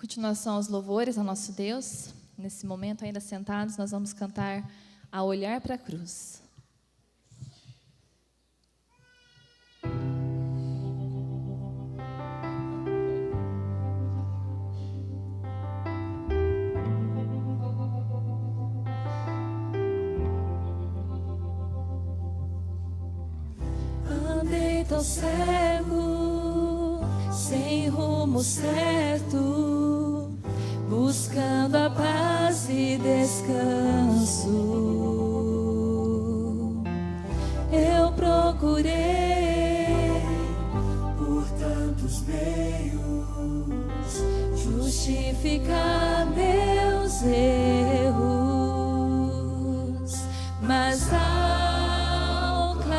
Continuação aos louvores ao nosso Deus. Nesse momento, ainda sentados, nós vamos cantar A Olhar para a Cruz. Andei tão cego, sem rumo certo, buscando a paz e descanso. Eu procurei por tantos meios justificar meus erros, mas ao clamar,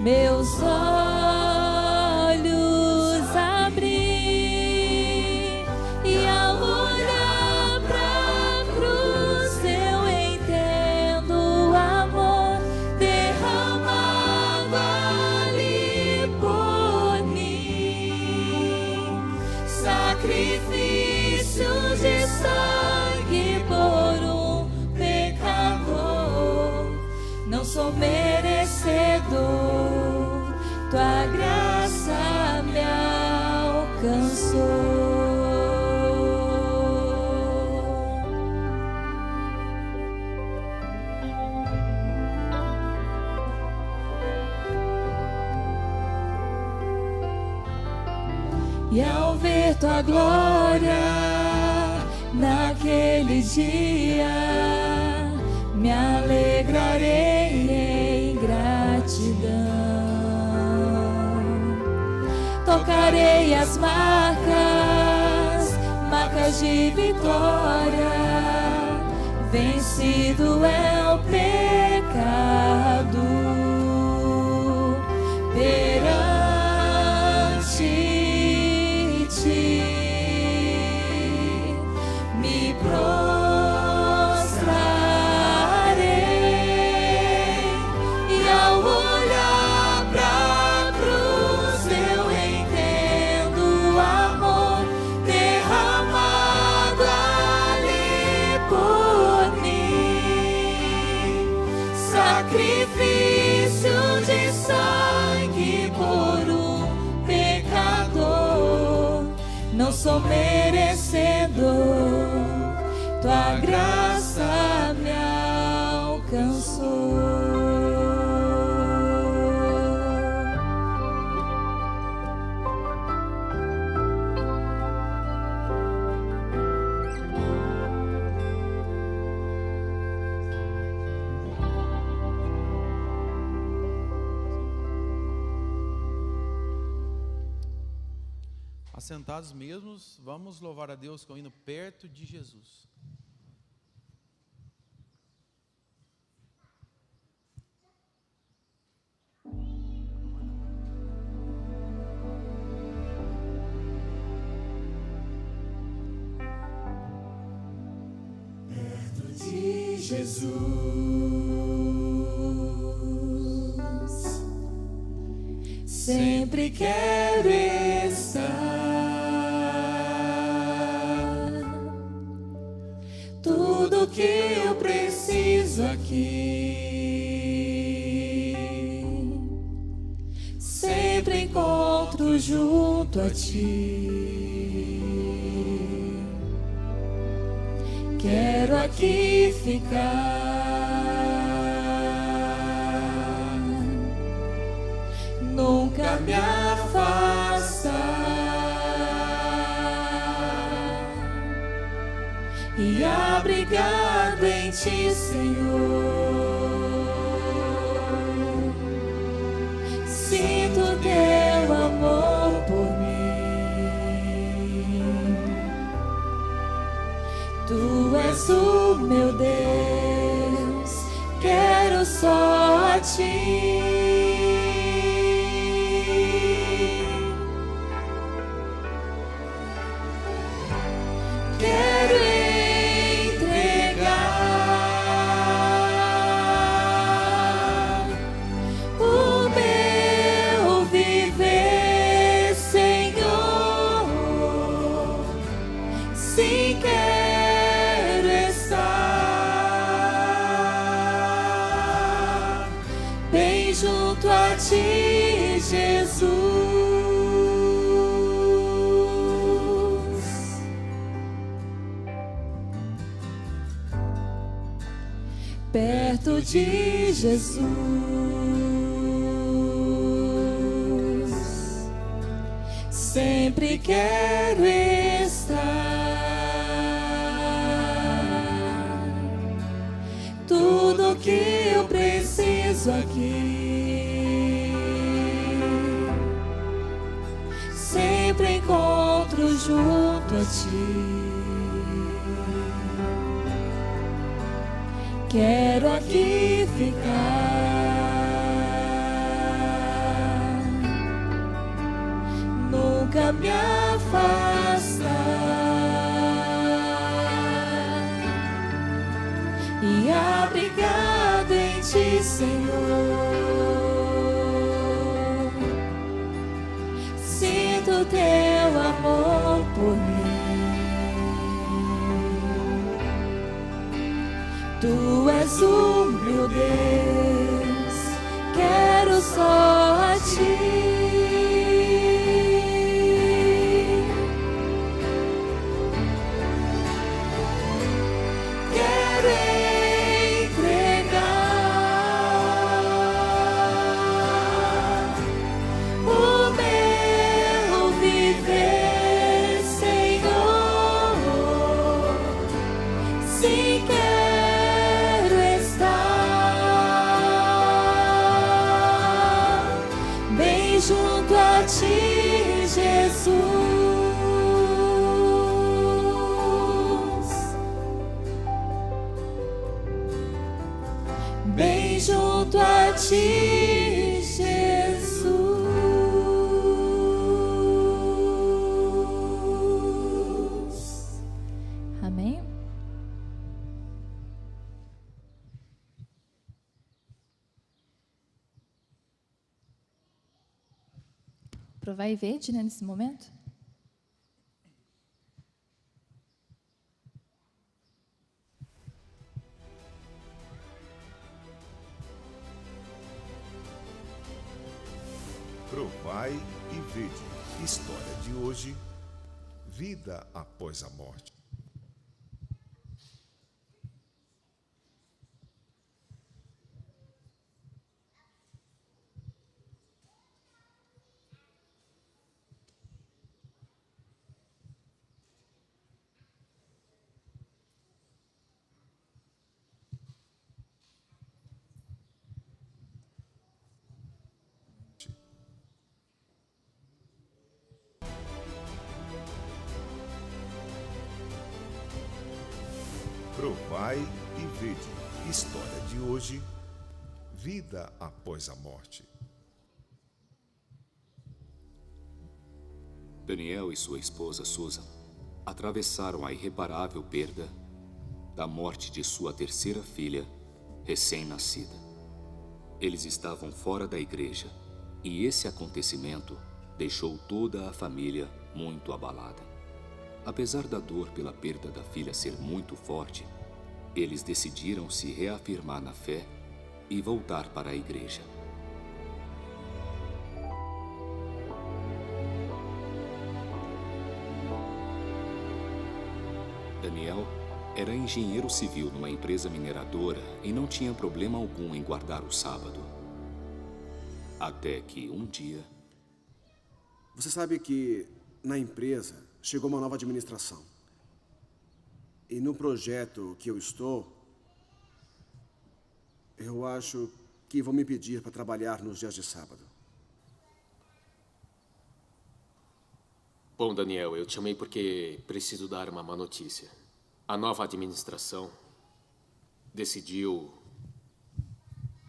meus olhos abri e ao olhar pra cruz eu entendo o amor derramado ali por mim, sacrifício de sangue por um pecador. Não sou merecedor, tua graça me alcançou. E ao ver tua glória naquele dia, me alegrarei em gratidão. Tocarei as marcas de vitória. Vencido é o pecado perante ti. Me prostrarei e ao olhar pra cruz eu entendo o amor derramado ali por mim, sacrifício de sangue por um pecador. Não sou merecedor, tua graça me alcançou. Assentados mesmos, vamos louvar a Deus com o hino Perto de Jesus. Perto de Jesus, sempre quero estar. Tudo que eu preciso aqui, sempre encontro junto a ti. Quero aqui ficar, nunca me afastar e abrigado em ti, Senhor. Sinto teu amor por mim. Tu és o meu Deus, quero só a ti. Quero entregar o meu viver, perto de Jesus. Sempre quero estar. Tudo que eu preciso aqui sempre encontro junto a ti. Quero aqui ficar, nunca me afastar e abrigado em ti, Senhor. Sinto teu amor por mim. Tu és o meu Deus, quero só a ti. Quero entregar o meu viver, Senhor. Se quero estar bem junto a ti, Jesus. Bem junto a ti, Jesus. Amém? Provai e vede, né, nesse momento. Provai e vede. História de hoje: vida após a morte. Provai e vede. História de hoje: vida após a morte. Daniel e sua esposa Susan atravessaram a irreparável perda da morte de sua terceira filha, recém-nascida. Eles estavam fora da igreja e esse acontecimento deixou toda a família muito abalada. Apesar da dor pela perda da filha ser muito forte, eles decidiram se reafirmar na fé e voltar para a igreja. Daniel era engenheiro civil numa empresa mineradora e não tinha problema algum em guardar o sábado. Até que um dia... Você sabe que na empresa chegou uma nova administração. E no projeto que eu estou, eu acho que vão me pedir para trabalhar nos dias de sábado. Bom, Daniel, eu te chamei porque preciso dar uma má notícia. A nova administração decidiu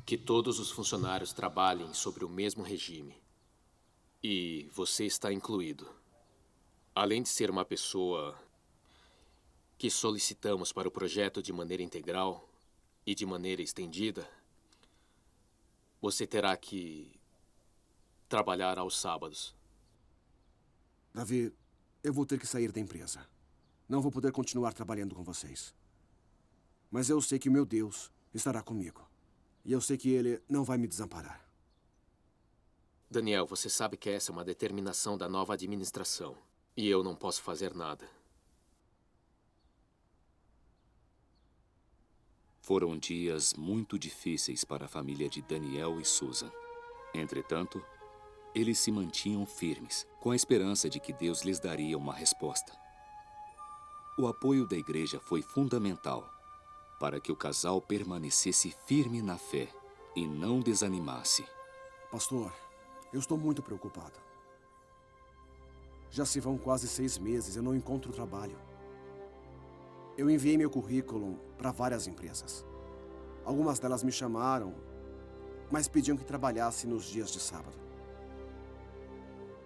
que todos os funcionários trabalhem sobre o mesmo regime. E você está incluído. Além de ser uma pessoa que solicitamos para o projeto de maneira integral e de maneira estendida, você terá que trabalhar aos sábados. Davi, eu vou ter que sair da empresa. Não vou poder continuar trabalhando com vocês. Mas eu sei que o meu Deus estará comigo. E eu sei que Ele não vai me desamparar. Daniel, você sabe que essa é uma determinação da nova administração. E eu não posso fazer nada. Foram dias muito difíceis para a família de Daniel e Susan. Entretanto, eles se mantinham firmes, com a esperança de que Deus lhes daria uma resposta. O apoio da igreja foi fundamental para que o casal permanecesse firme na fé e não desanimasse. Pastor, eu estou muito preocupado. Já se vão quase 6 meses e eu não encontro trabalho. Eu enviei meu currículo para várias empresas. Algumas delas me chamaram, mas pediam que trabalhasse nos dias de sábado.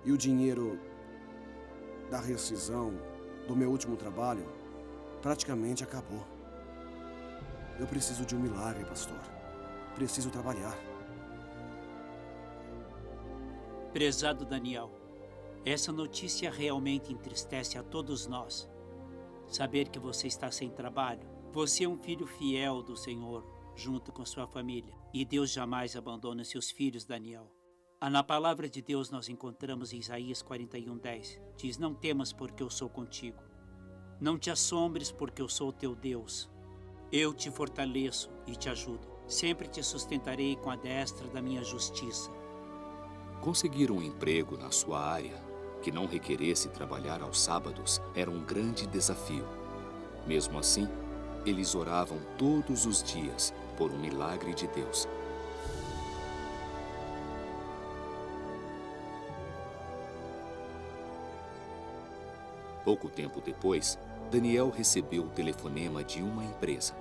E o dinheiro da rescisão do meu último trabalho praticamente acabou. Eu preciso de um milagre, pastor. Preciso trabalhar. Prezado Daniel, essa notícia realmente entristece a todos nós. Saber que você está sem trabalho. Você é um filho fiel do Senhor, junto com sua família. E Deus jamais abandona seus filhos, Daniel. Na palavra de Deus nós encontramos em Isaías 41:10. Diz, não temas porque eu sou contigo. Não te assombres porque eu sou teu Deus. Eu te fortaleço e te ajudo. Sempre te sustentarei com a destra da minha justiça. Conseguir um emprego na sua área que não requeresse trabalhar aos sábados era um grande desafio. Mesmo assim, eles oravam todos os dias por um milagre de Deus. Pouco tempo depois, Daniel recebeu o telefonema de uma empresa,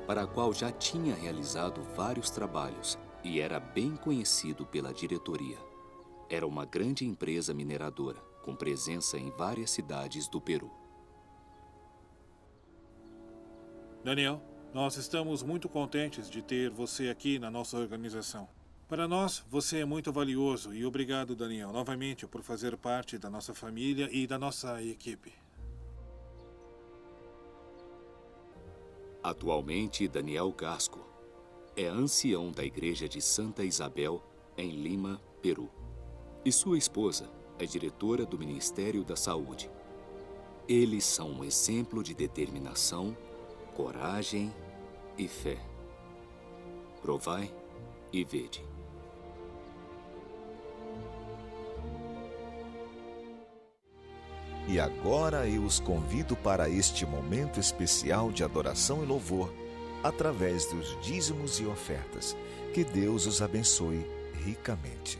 para a qual já tinha realizado vários trabalhos e era bem conhecido pela diretoria. Era uma grande empresa mineradora, com presença em várias cidades do Peru. Daniel, nós estamos muito contentes de ter você aqui na nossa organização. Para nós, você é muito valioso e obrigado, Daniel, novamente por fazer parte da nossa família e da nossa equipe. Atualmente, Daniel Gasco é ancião da Igreja de Santa Isabel, em Lima, Peru. E sua esposa é diretora do Ministério da Saúde. Eles são um exemplo de determinação, coragem e fé. Provai e vede. E agora eu os convido para este momento especial de adoração e louvor, através dos dízimos e ofertas. Que Deus os abençoe ricamente.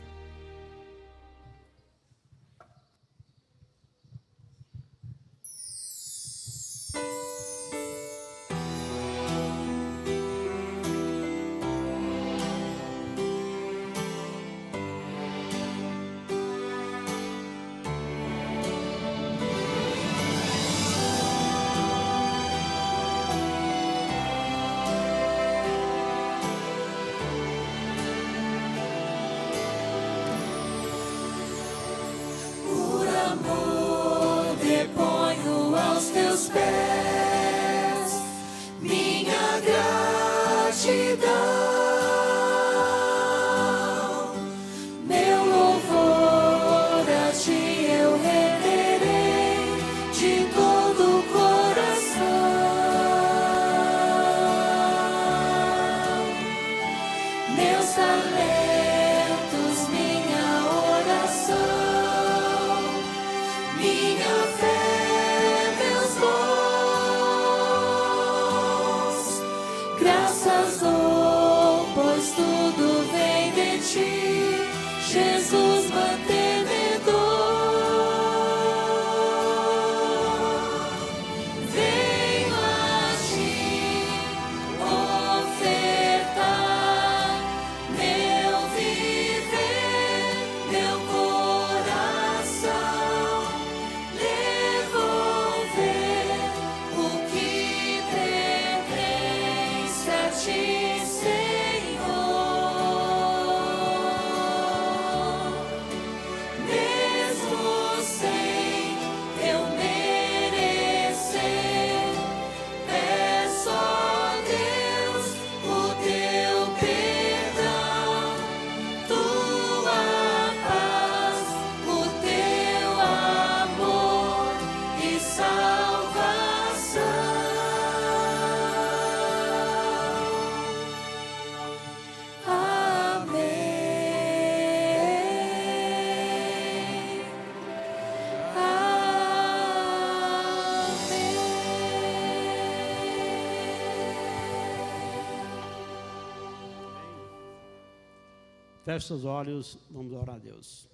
Feche seus olhos, vamos orar a Deus.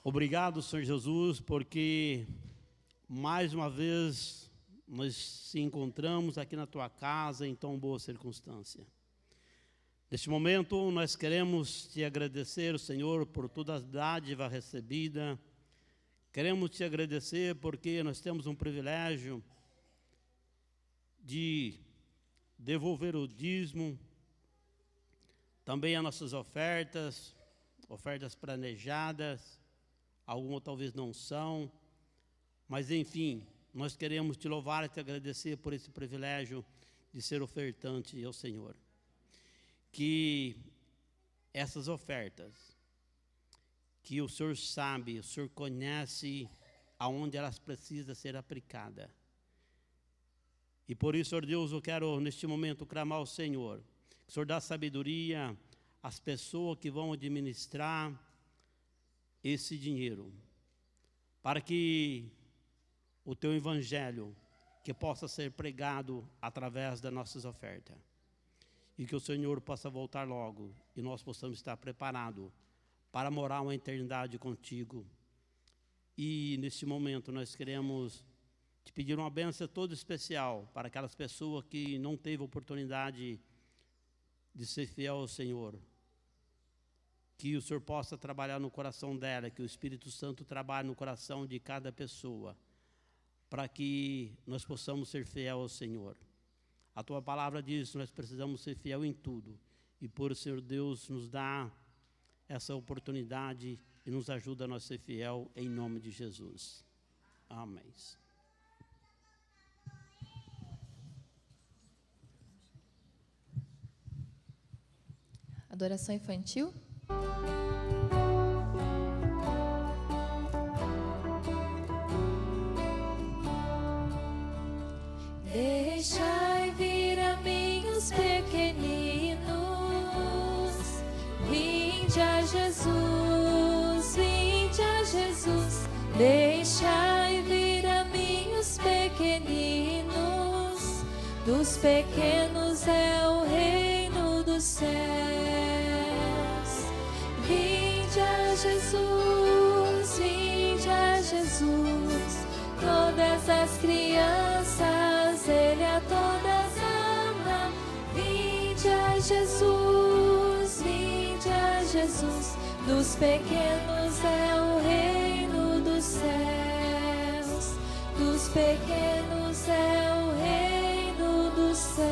Obrigado, Senhor Jesus, porque mais uma vez nós se encontramos aqui na Tua casa em tão boa circunstância. Neste momento nós queremos Te agradecer, Senhor, por toda a dádiva recebida. Queremos Te agradecer porque nós temos um privilégio de devolver o dízimo, também as nossas ofertas planejadas, algumas talvez não são, mas enfim, nós queremos Te louvar e Te agradecer por esse privilégio de ser ofertante ao Senhor. Que essas ofertas, que o Senhor sabe, o Senhor conhece aonde elas precisam ser aplicadas. E por isso, Senhor Deus, eu quero neste momento clamar ao Senhor, que o Senhor dá sabedoria às pessoas que vão administrar esse dinheiro, para que o Teu Evangelho que possa ser pregado através das nossas ofertas. E que o Senhor possa voltar logo e nós possamos estar preparados para morar uma eternidade contigo. E neste momento nós queremos Te pedir uma bênção toda especial para aquelas pessoas que não teve oportunidade de ser fiel ao Senhor. Que o Senhor possa trabalhar no coração dela, que o Espírito Santo trabalhe no coração de cada pessoa, para que nós possamos ser fiel ao Senhor. A Tua palavra diz que nós precisamos ser fiel em tudo. E por Senhor Deus nos dá essa oportunidade e nos ajuda a nós ser fiel em nome de Jesus. Amém. Adoração infantil. Deixai vir a mim os pequeninos, vinde a Jesus, vinde a Jesus. Deixai vir a mim os pequeninos, dos pequenos é o reino dos céus. Vinde a Jesus, vinde a Jesus. Todas as crianças, Ele a todas ama. Vinde a Jesus, vinde a Jesus. Dos pequenos é o reino dos céus. Dos pequenos é o reino dos céus.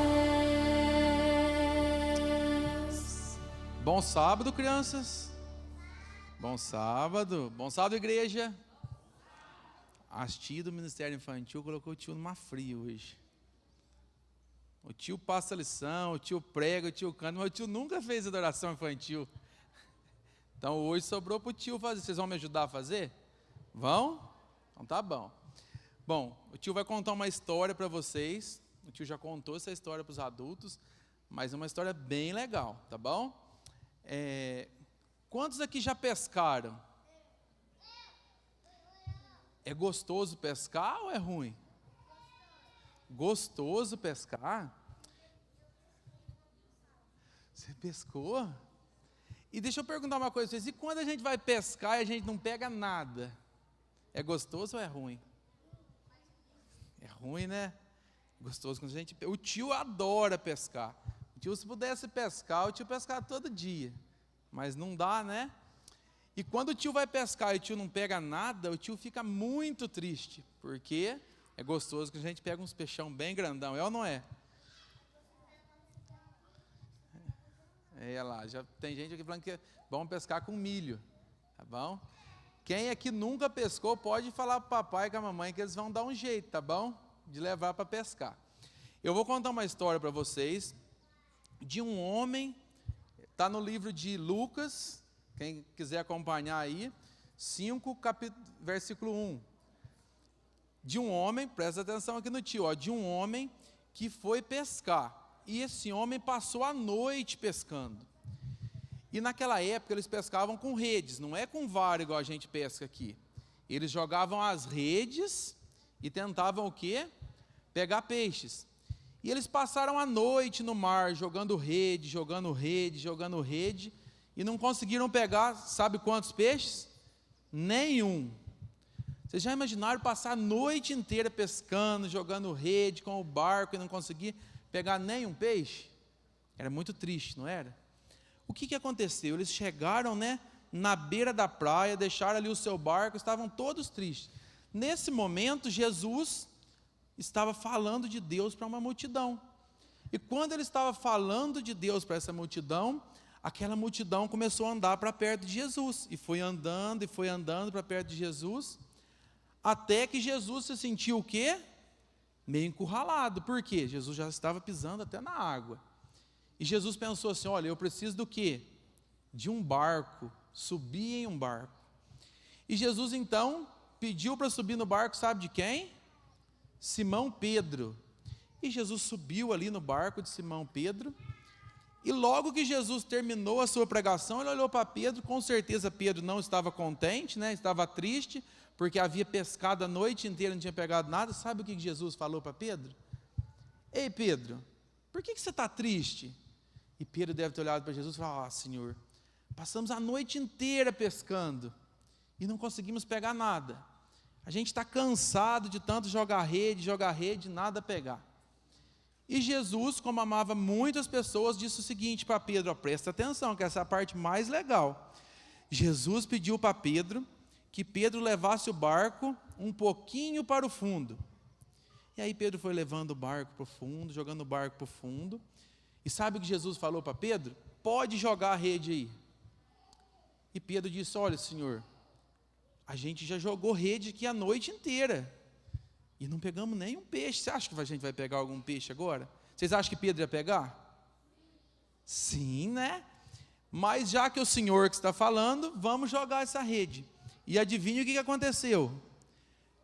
Bom sábado, crianças. Bom sábado, igreja. As tias do Ministério Infantil colocou o tio numa fria hoje. O tio passa a lição, o tio prega, o tio canta, mas o tio nunca fez adoração infantil. Então hoje sobrou para o tio fazer. Vocês vão me ajudar a fazer? Vão? Então tá bom. Bom, o tio vai contar uma história para vocês. O tio já contou essa história para os adultos, mas é uma história bem legal, tá bom? Quantos aqui já pescaram? É gostoso pescar ou é ruim? Gostoso pescar? Você pescou? E deixa eu perguntar uma coisa para vocês. E quando a gente vai pescar e a gente não pega nada? É gostoso ou é ruim? É ruim, né? Gostoso quando a gente... O tio adora pescar. O tio, se pudesse pescar, o tio pescava todo dia. Mas não dá, né? E quando o tio vai pescar e o tio não pega nada, o tio fica muito triste, porque é gostoso que a gente pega uns peixão bem grandão, é ou não é? Olha lá, já tem gente aqui falando que é bom pescar com milho, tá bom? Quem aqui nunca pescou, pode falar para o papai e com a mamãe que eles vão dar um jeito, tá bom? De levar para pescar. Eu vou contar uma história para vocês de um homem, está no livro de Lucas. Quem quiser acompanhar aí, 5, versículo 1. De um homem, presta atenção aqui no tio, ó, de um homem que foi pescar. E esse homem passou a noite pescando. E naquela época eles pescavam com redes, não é com vara igual a gente pesca aqui. Eles jogavam as redes e tentavam o quê? Pegar peixes. E eles passaram a noite no mar, jogando rede, e não conseguiram pegar, sabe quantos peixes? Nenhum. Vocês já imaginaram passar a noite inteira pescando, jogando rede com o barco e não conseguir pegar nenhum peixe? Era muito triste, não era? O que aconteceu? Eles chegaram, na beira da praia, deixaram ali o seu barco, estavam todos tristes. Nesse momento, Jesus estava falando de Deus para uma multidão. E quando ele estava falando de Deus para essa multidão, aquela multidão começou a andar para perto de Jesus. E foi andando para perto de Jesus, até que Jesus se sentiu o quê? Meio encurralado. Por quê? Jesus já estava pisando até na água. E Jesus pensou assim, olha, eu preciso do quê? De um barco, subir em um barco. E Jesus então pediu para subir no barco, sabe de quem? Simão Pedro. E Jesus subiu ali no barco de Simão Pedro. E logo que Jesus terminou a sua pregação, ele olhou para Pedro, com certeza Pedro não estava contente, estava triste, porque havia pescado a noite inteira, não tinha pegado nada. Sabe o que Jesus falou para Pedro? Ei Pedro, por que você está triste? E Pedro deve ter olhado para Jesus e falado, Senhor, passamos a noite inteira pescando e não conseguimos pegar nada. A gente está cansado de tanto jogar rede, nada pegar. E Jesus, como amava muitas pessoas, disse o seguinte para Pedro, presta atenção, que essa é a parte mais legal. Jesus pediu para Pedro que Pedro levasse o barco um pouquinho para o fundo. E aí Pedro foi levando o barco para o fundo, jogando o barco para o fundo. E sabe o que Jesus falou para Pedro? Pode jogar a rede aí. E Pedro disse, olha Senhor, a gente já jogou rede aqui a noite inteira e não pegamos nenhum peixe. Você acha que a gente vai pegar algum peixe agora? Vocês acham que Pedro ia pegar? Sim, Mas já que o Senhor que está falando, vamos jogar essa rede. E adivinha o que aconteceu?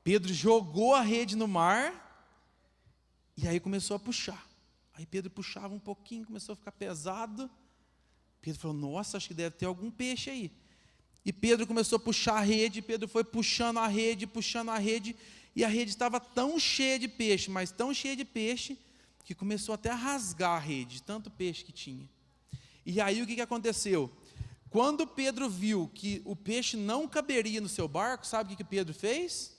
Pedro jogou a rede no mar e aí começou a puxar. Aí Pedro puxava um pouquinho, começou a ficar pesado. Pedro falou, nossa, acho que deve ter algum peixe aí. E Pedro começou a puxar a rede, Pedro foi puxando a rede, e a rede estava tão cheia de peixe, mas tão cheia de peixe, que começou até a rasgar a rede, de tanto peixe que tinha. E aí o que aconteceu? Quando Pedro viu que o peixe não caberia no seu barco, sabe o que Pedro fez?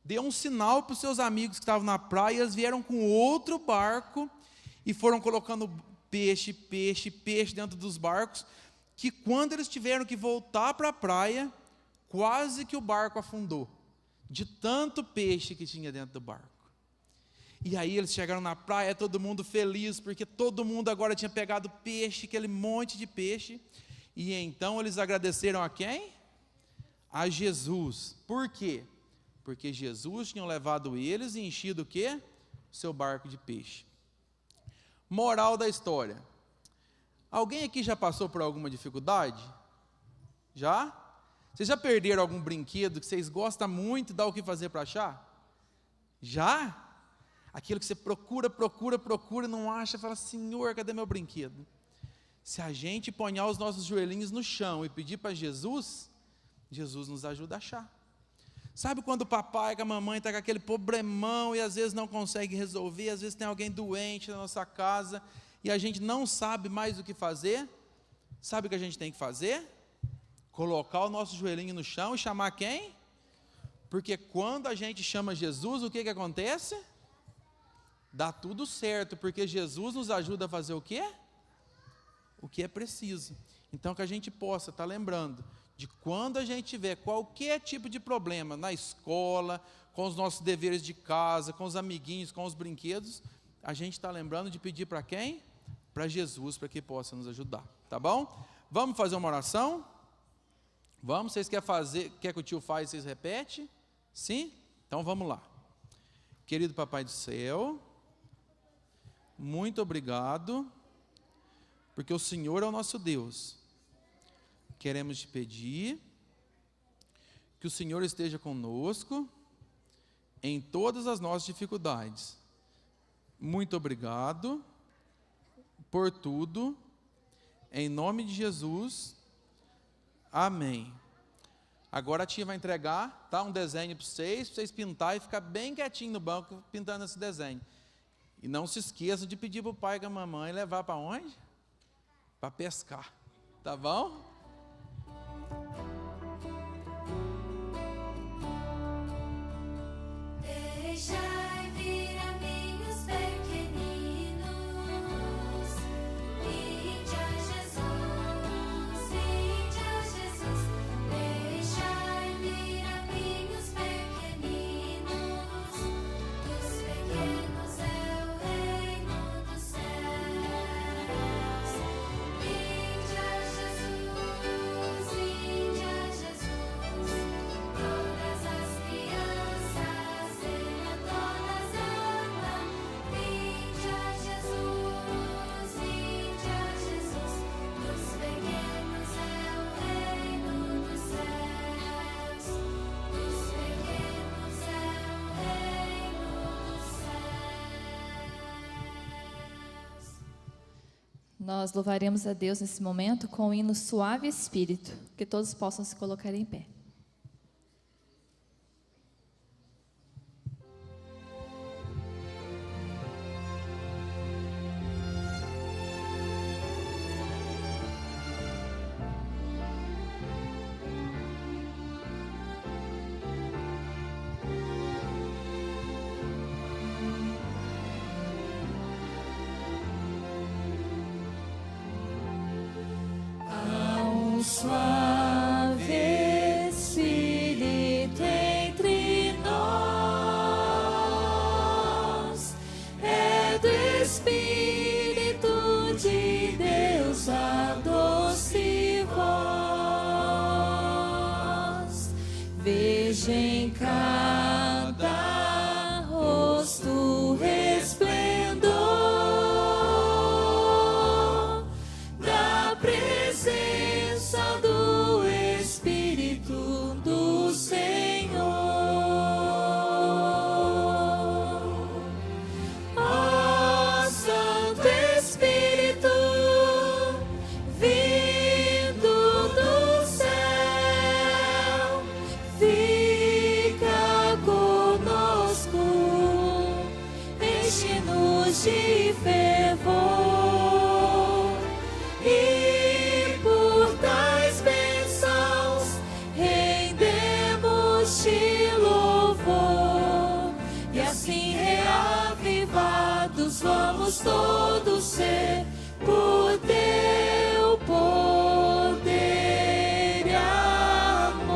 Deu um sinal para os seus amigos que estavam na praia, eles vieram com outro barco, e foram colocando peixe dentro dos barcos, que quando eles tiveram que voltar para a praia, quase que o barco afundou, de tanto peixe que tinha dentro do barco. E aí eles chegaram na praia, todo mundo feliz, porque todo mundo agora tinha pegado peixe, aquele monte de peixe, e então eles agradeceram a quem? A Jesus. Por quê? Porque Jesus tinha levado eles e enchido o quê? Seu barco de peixe. Moral da história. Alguém aqui já passou por alguma dificuldade? Já? Vocês já perderam algum brinquedo que vocês gostam muito e dá o que fazer para achar? Já? Aquilo que você procura e não acha, fala, Senhor, cadê meu brinquedo? Se a gente ponhar os nossos joelhinhos no chão e pedir para Jesus, Jesus nos ajuda a achar. Sabe quando o papai e a mamãe estão com aquele problemão e às vezes não consegue resolver, às vezes tem alguém doente na nossa casa e a gente não sabe mais o que fazer? Sabe o que a gente tem que fazer? Colocar o nosso joelhinho no chão e chamar quem? Porque quando a gente chama Jesus, o que acontece? Dá tudo certo, porque Jesus nos ajuda a fazer o quê? O que é preciso. Então que a gente possa estar lembrando de quando a gente tiver qualquer tipo de problema na escola, com os nossos deveres de casa, com os amiguinhos, com os brinquedos, a gente está lembrando de pedir para quem? Para Jesus, para que possa nos ajudar, tá bom? Vamos fazer uma oração? Vamos? Vocês quer que o tio faça, vocês repetem? Sim? Então vamos lá. Querido Papai do Céu, muito obrigado, porque o Senhor é o nosso Deus. Queremos te pedir que o Senhor esteja conosco em todas as nossas dificuldades. Muito obrigado por tudo, em nome de Jesus, amém. Agora a tia vai entregar, um desenho para vocês pintar e ficar bem quietinho no banco pintando esse desenho. E não se esqueça de pedir para o pai e a mamãe levar para onde? Para pescar. Tá bom? Deixai vir a mim os pequeninos, vinde a Jesus, vinde a Jesus. Deixai vir a mim os pequeninos, dos pequenos é o reino dos céus. Vinde a Jesus, vinde a Jesus, todas as crianças Ele a todas ama. Vinde a Jesus, vinde a Jesus, dos pequenos é o reino dos céus, dos pequenos é o reino dos céus. Nós louvaremos a Deus nesse momento com o hino Suave Espírito, que todos possam se colocar em pé. Suave Espírito entre nós, é do Espírito de Deus a doce voz. Veja em cada rosto resplendor da presença do Espírito do Senhor. Ó Santo Espírito, vindo do céu, fica conosco, enche-nos de fervor. E por tais bênçãos rendemos-te louvor. E assim reavivados vamos todos ser por teu poder e amor.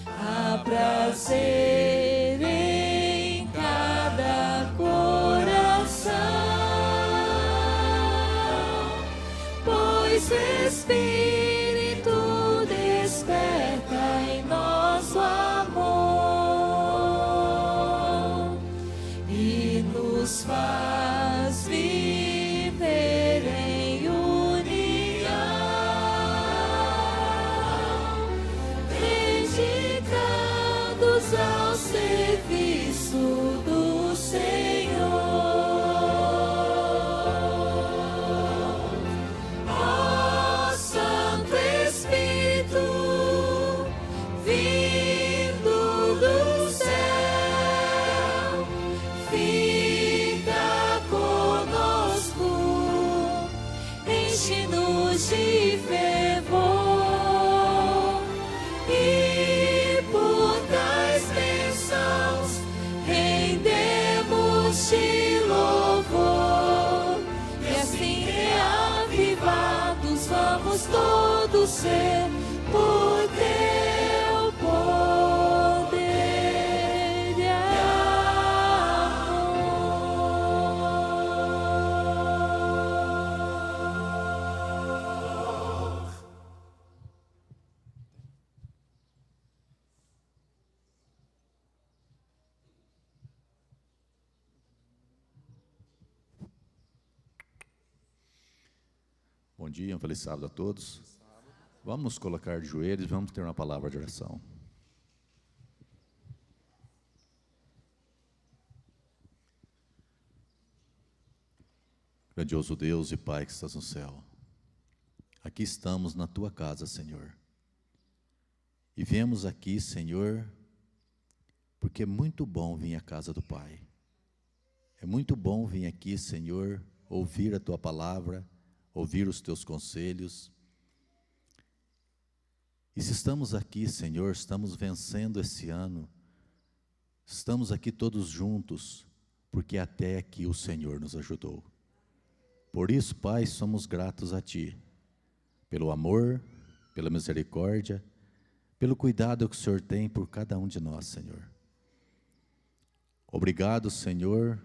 Há prazer em cada coração, pois o Espírito desperta em nós o amor e nos faz viver em união, dedicados ao serviço do Senhor. Ó Santo Espírito, vindo do céu, fica conosco, enche-nos de fervor. E por tais bênçãos rendemos-te louvor. E assim reavivados vamos todos ser por teu poder e amor. Bom dia, um feliz sábado a todos. Vamos nos colocar de joelhos e vamos ter uma palavra de oração. Grandioso Deus e Pai que estás no céu, aqui estamos na Tua casa, Senhor. E viemos aqui, Senhor, porque é muito bom vir à casa do Pai. É muito bom vir aqui, Senhor, ouvir a Tua palavra, ouvir os teus conselhos. E se estamos aqui, Senhor, estamos vencendo esse ano, estamos aqui todos juntos, porque até aqui o Senhor nos ajudou. Por isso, Pai, somos gratos a Ti, pelo amor, pela misericórdia, pelo cuidado que o Senhor tem por cada um de nós, Senhor. Obrigado, Senhor,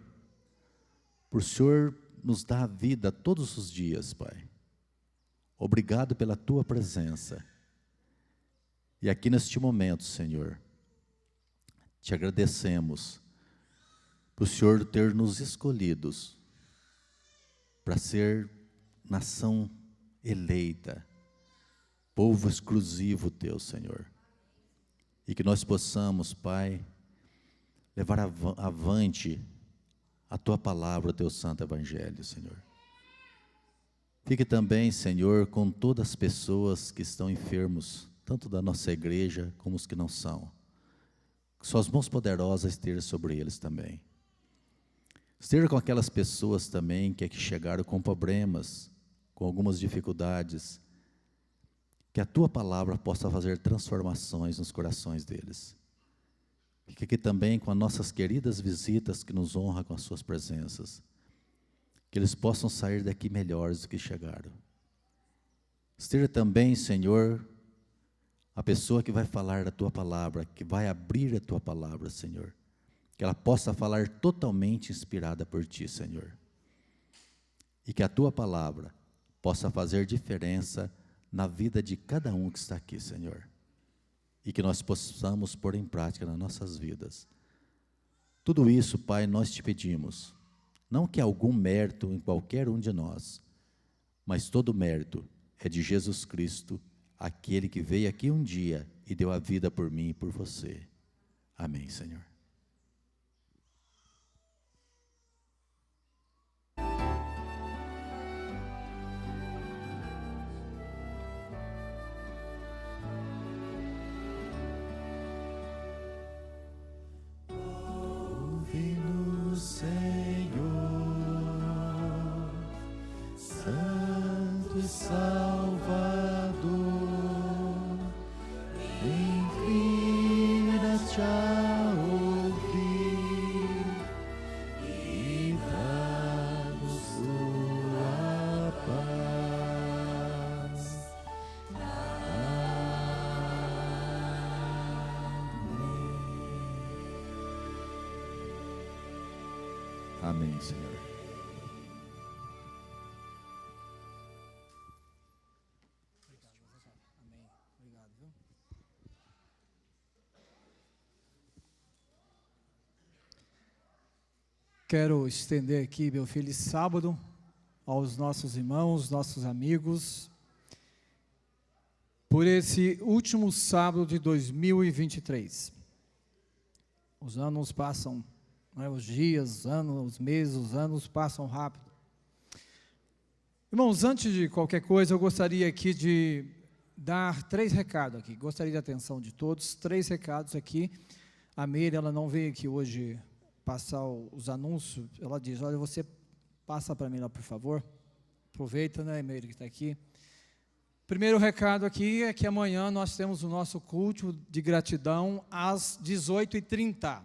por o Senhor nos dar a vida todos os dias, Pai. Obrigado pela Tua presença. E aqui neste momento, Senhor, Te agradecemos por o Senhor ter nos escolhidos para ser nação eleita, povo exclusivo Teu, Senhor. E que nós possamos, Pai, levar avante a Tua palavra, o Teu santo evangelho, Senhor. Fique também, Senhor, com todas as pessoas que estão enfermos, tanto da nossa igreja como os que não são. Que Suas mãos poderosas estejam sobre eles também. Esteja com aquelas pessoas também que chegaram com problemas, com algumas dificuldades, que a Tua palavra possa fazer transformações nos corações deles. Fique aqui também com as nossas queridas visitas que nos honram com as Suas presenças, que eles possam sair daqui melhores do que chegaram. Esteja também, Senhor, a pessoa que vai falar da Tua palavra, que vai abrir a Tua palavra, Senhor, que ela possa falar totalmente inspirada por Ti, Senhor, e que a Tua palavra possa fazer diferença na vida de cada um que está aqui, Senhor, e que nós possamos pôr em prática nas nossas vidas. Tudo isso, Pai, nós Te pedimos, não que algum mérito em qualquer um de nós, mas todo mérito é de Jesus Cristo, aquele que veio aqui um dia e deu a vida por mim e por você. Amém, Senhor. Senhor, Santo Salvador, inclina-te a ouvir e dá-nos tua paz. Amém, Senhor. Quero estender aqui meu feliz sábado aos nossos irmãos, nossos amigos, por esse último sábado de 2023. Os anos passam, né, os dias, os anos, os meses, os anos passam rápido. Irmãos, antes de qualquer coisa, eu gostaria aqui de dar 3 recados aqui. Gostaria da atenção de todos, 3 recados aqui. A Meire, ela não veio aqui hoje passar os anúncios. Ela diz, olha, você passa para mim lá, por favor. Aproveita, né, Meire, que está aqui. Primeiro recado aqui é que amanhã nós temos o nosso culto de gratidão às 18h30.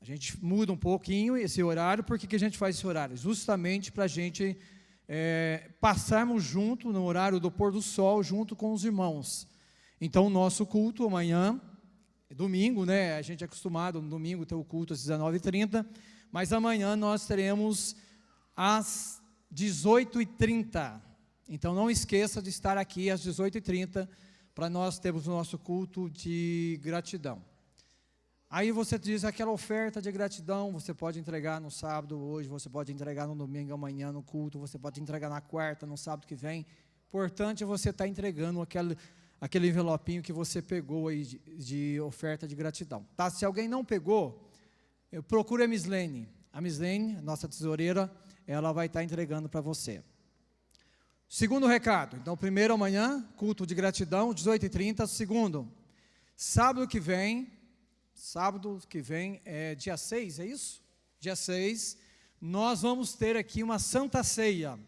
A gente muda um pouquinho esse horário. Por que a gente faz esse horário? Justamente para a gente passarmos junto no horário do pôr do sol, junto com os irmãos. Então, o nosso culto amanhã, domingo, né? A gente é acostumado no domingo ter o culto às 19h30, mas amanhã nós teremos às 18h30. Então, não esqueça de estar aqui às 18h30 para nós termos o nosso culto de gratidão. Aí você diz, aquela oferta de gratidão, você pode entregar no sábado hoje, você pode entregar no domingo amanhã no culto, você pode entregar na quarta, no sábado que vem. Importante é você estar entregando aquele envelopinho que você pegou aí de oferta de gratidão. Tá? Se alguém não pegou, procure a Mislene. A Mislene, nossa tesoureira, ela vai estar entregando para você. Segundo recado, então, primeiro amanhã, culto de gratidão, 18h30. Segundo, sábado que vem é dia 6, é isso? Dia 6, nós vamos ter aqui uma Santa Ceia.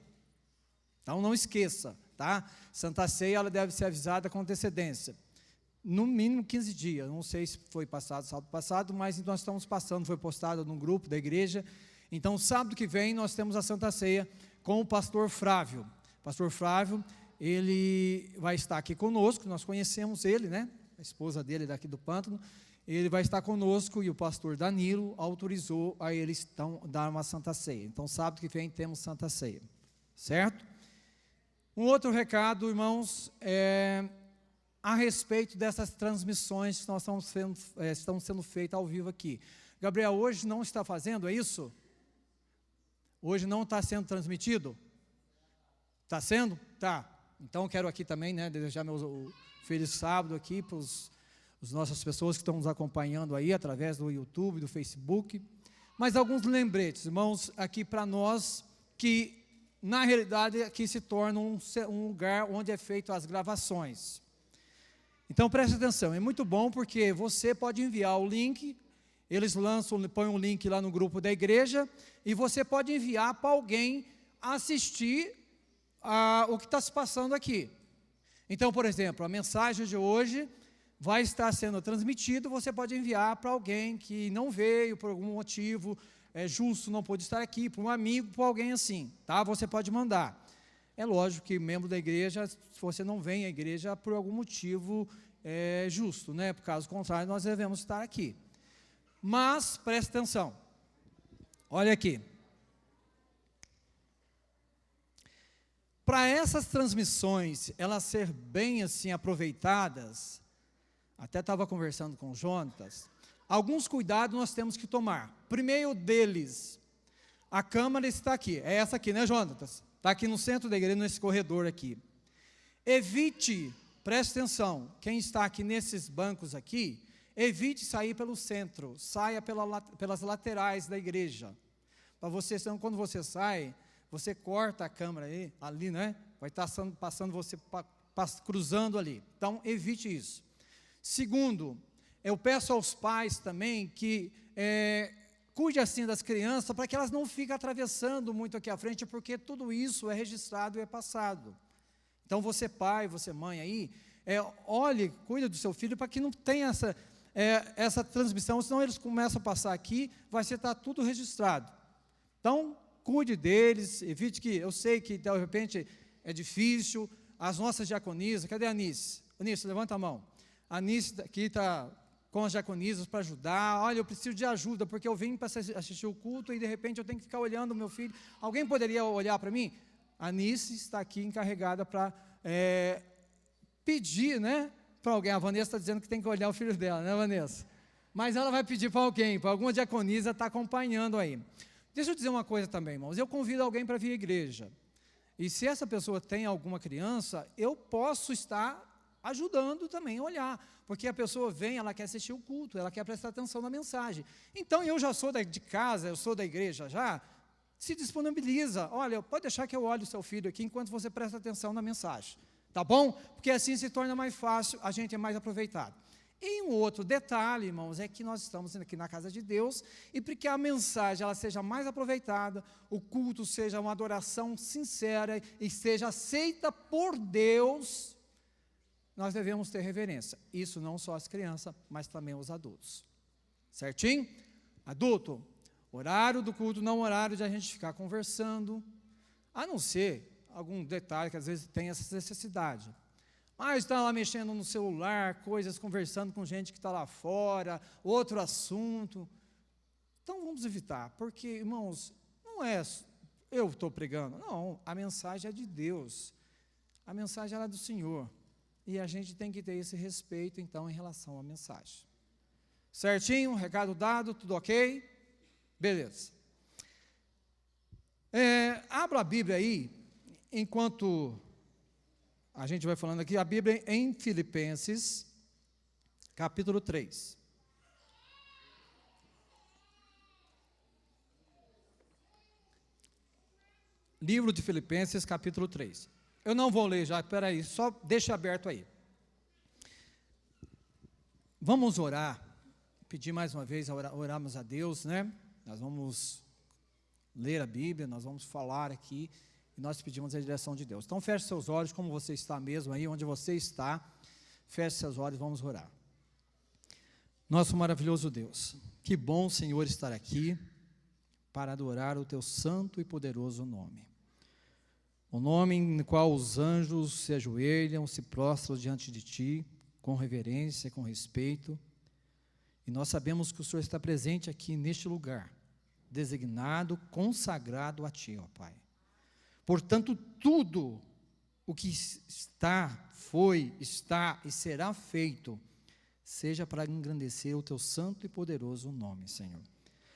Então, não esqueça, tá? Santa Ceia, ela deve ser avisada com antecedência. No mínimo 15 dias, não sei se foi passado, sábado passado, mas nós estamos passando, foi postado num grupo da igreja. Então, sábado que vem, nós temos a Santa Ceia com o pastor Flávio. Pastor Flávio, ele vai estar aqui conosco, nós conhecemos ele, né? A esposa dele daqui do Pântano. Ele vai estar conosco e o pastor Danilo autorizou a eles dar uma Santa Ceia. Então, sábado que vem temos Santa Ceia, certo? Um outro recado, irmãos, a respeito dessas transmissões que nós estão sendo feitas ao vivo aqui. Gabriel, hoje não está fazendo, é isso? Hoje não está sendo transmitido? Está sendo? Tá. Então, quero aqui também, né, desejar meu feliz sábado aqui para as nossas pessoas que estão nos acompanhando aí, através do YouTube, do Facebook. Mas alguns lembretes, irmãos, aqui para nós, que na realidade aqui se torna um lugar onde é feito as gravações. Então, preste atenção, é muito bom porque você pode enviar o link, eles põem um link lá no grupo da igreja, e você pode enviar para alguém assistir o que está se passando aqui. Então, por exemplo, a mensagem de hoje vai estar sendo transmitida, você pode enviar para alguém que não veio por algum motivo, justo, não pôde estar aqui, para um amigo, para alguém assim, tá? Você pode mandar. É lógico que membro da igreja, se você não vem à igreja por algum motivo justo, né? Por caso contrário, nós devemos estar aqui. Mas, preste atenção, olha aqui. Para essas transmissões, elas ser bem assim aproveitadas, até estava conversando com o Jonatas, alguns cuidados nós temos que tomar. Primeiro deles, a câmera está aqui, é essa aqui, né, Jonatas? Está aqui no centro da igreja, nesse corredor aqui. Evite, preste atenção, quem está aqui nesses bancos aqui, evite sair pelo centro, saia pelas laterais da igreja. Para você, senão quando você sai, você corta a câmera ali, né? Vai estar passando você, cruzando ali. Então, evite isso. Segundo, eu peço aos pais também que cuide assim das crianças, para que elas não fiquem atravessando muito aqui à frente, porque tudo isso é registrado e é passado. Então, você pai, você mãe aí, olhe, cuide do seu filho, para que não tenha essa transmissão, senão eles começam a passar aqui, vai estar tudo registrado. Então, cuide deles, evite que, eu sei que de repente é difícil, as nossas diaconisas, cadê a Anice? Anice, levanta a mão. A Anice aqui está com as diaconisas para ajudar. Olha, eu preciso de ajuda, porque eu vim para assistir o culto e de repente eu tenho que ficar olhando o meu filho. Alguém poderia olhar para mim? A Anice está aqui encarregada para pedir, né, para alguém. A Vanessa está dizendo que tem que olhar o filho dela, né, Vanessa? Mas ela vai pedir para alguém, para alguma diaconisa está acompanhando aí. Deixa eu dizer uma coisa também, irmãos. Eu convido alguém para vir à igreja. E se essa pessoa tem alguma criança, eu posso estar ajudando também a olhar. Porque a pessoa vem, ela quer assistir o culto, ela quer prestar atenção na mensagem. Então, eu já sou de casa, eu sou da igreja já, se disponibiliza. Olha, pode deixar que eu olhe o seu filho aqui enquanto você presta atenção na mensagem. Tá bom? Porque assim se torna mais fácil, a gente é mais aproveitado. E um outro detalhe, irmãos, é que nós estamos aqui na casa de Deus, e para que a mensagem ela seja mais aproveitada, o culto seja uma adoração sincera e seja aceita por Deus, nós devemos ter reverência. Isso não só as crianças, mas também os adultos. Certinho? Adulto, horário do culto não horário de a gente ficar conversando, a não ser algum detalhe que às vezes tem essa necessidade. Mas está lá mexendo no celular, coisas, conversando com gente que está lá fora, outro assunto. Então vamos evitar, porque, irmãos, não é eu estou pregando, não, a mensagem é de Deus, a mensagem é do Senhor, e a gente tem que ter esse respeito, então, em relação à mensagem. Certinho, recado dado, tudo ok? Beleza. Abra a Bíblia aí, enquanto a gente vai falando aqui, a Bíblia em Filipenses, capítulo 3. Livro de Filipenses, capítulo 3. Eu não vou ler já, espera aí, só deixa aberto aí. Vamos orar, pedir mais uma vez, orarmos a Deus, né? Nós vamos ler a Bíblia, nós vamos falar aqui, e nós pedimos a direção de Deus. Então feche seus olhos, como você está mesmo aí, onde você está, feche seus olhos, vamos orar. Nosso maravilhoso Deus, que bom, Senhor, estar aqui para adorar o teu santo e poderoso nome. O nome no qual os anjos se ajoelham, se prostram diante de ti, com reverência, com respeito. E nós sabemos que o Senhor está presente aqui neste lugar, designado, consagrado a ti, ó Pai. Portanto, tudo o que está, foi, está e será feito, seja para engrandecer o teu santo e poderoso nome, Senhor.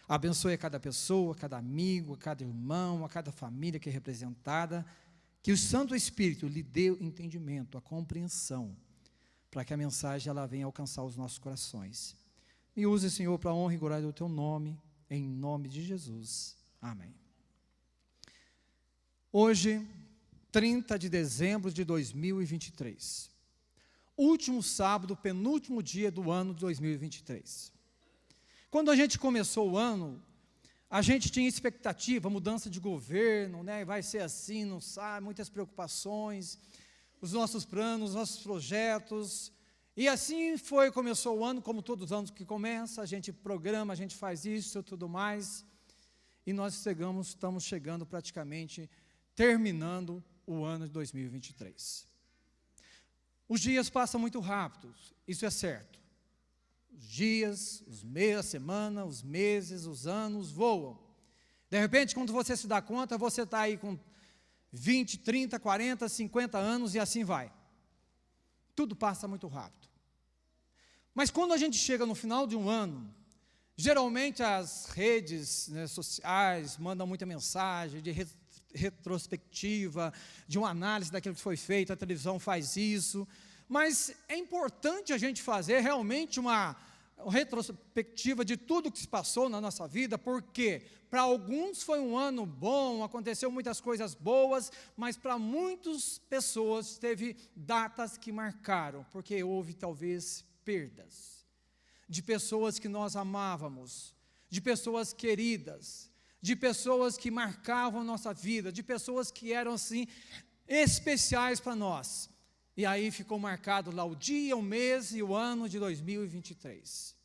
Abençoe a cada pessoa, a cada amigo, a cada irmão, a cada família que é representada, que o Santo Espírito lhe dê o entendimento, a compreensão, para que a mensagem ela venha alcançar os nossos corações. E use, Senhor, para a honra e glória do teu nome, em nome de Jesus. Amém. Hoje, 30 de dezembro de 2023, último sábado, penúltimo dia do ano de 2023. Quando a gente começou o ano, a gente tinha expectativa, mudança de governo, né? Vai ser assim, não sabe, muitas preocupações, os nossos planos, os nossos projetos. E assim foi, começou o ano, como todos os anos que começa, a gente programa, a gente faz isso e tudo mais. E nós estamos chegando praticamente, terminando o ano de 2023. Os dias passam muito rápido, isso é certo. Os dias, os meses, a semana, os meses, os anos voam. De repente, quando você se dá conta, você está aí com 20, 30, 40, 50 anos e assim vai. Tudo passa muito rápido. Mas quando a gente chega no final de um ano, geralmente as redes, né, sociais mandam muita mensagem de retrospectiva, de uma análise daquilo que foi feito, a televisão faz isso, mas é importante a gente fazer realmente uma retrospectiva de tudo que se passou na nossa vida, porque para alguns foi um ano bom, aconteceu muitas coisas boas, mas para muitas pessoas teve datas que marcaram, porque houve talvez perdas, de pessoas que nós amávamos, de pessoas queridas, de pessoas que marcavam a nossa vida, de pessoas que eram assim, especiais para nós. E aí ficou marcado lá o dia, o mês e o ano de 2023.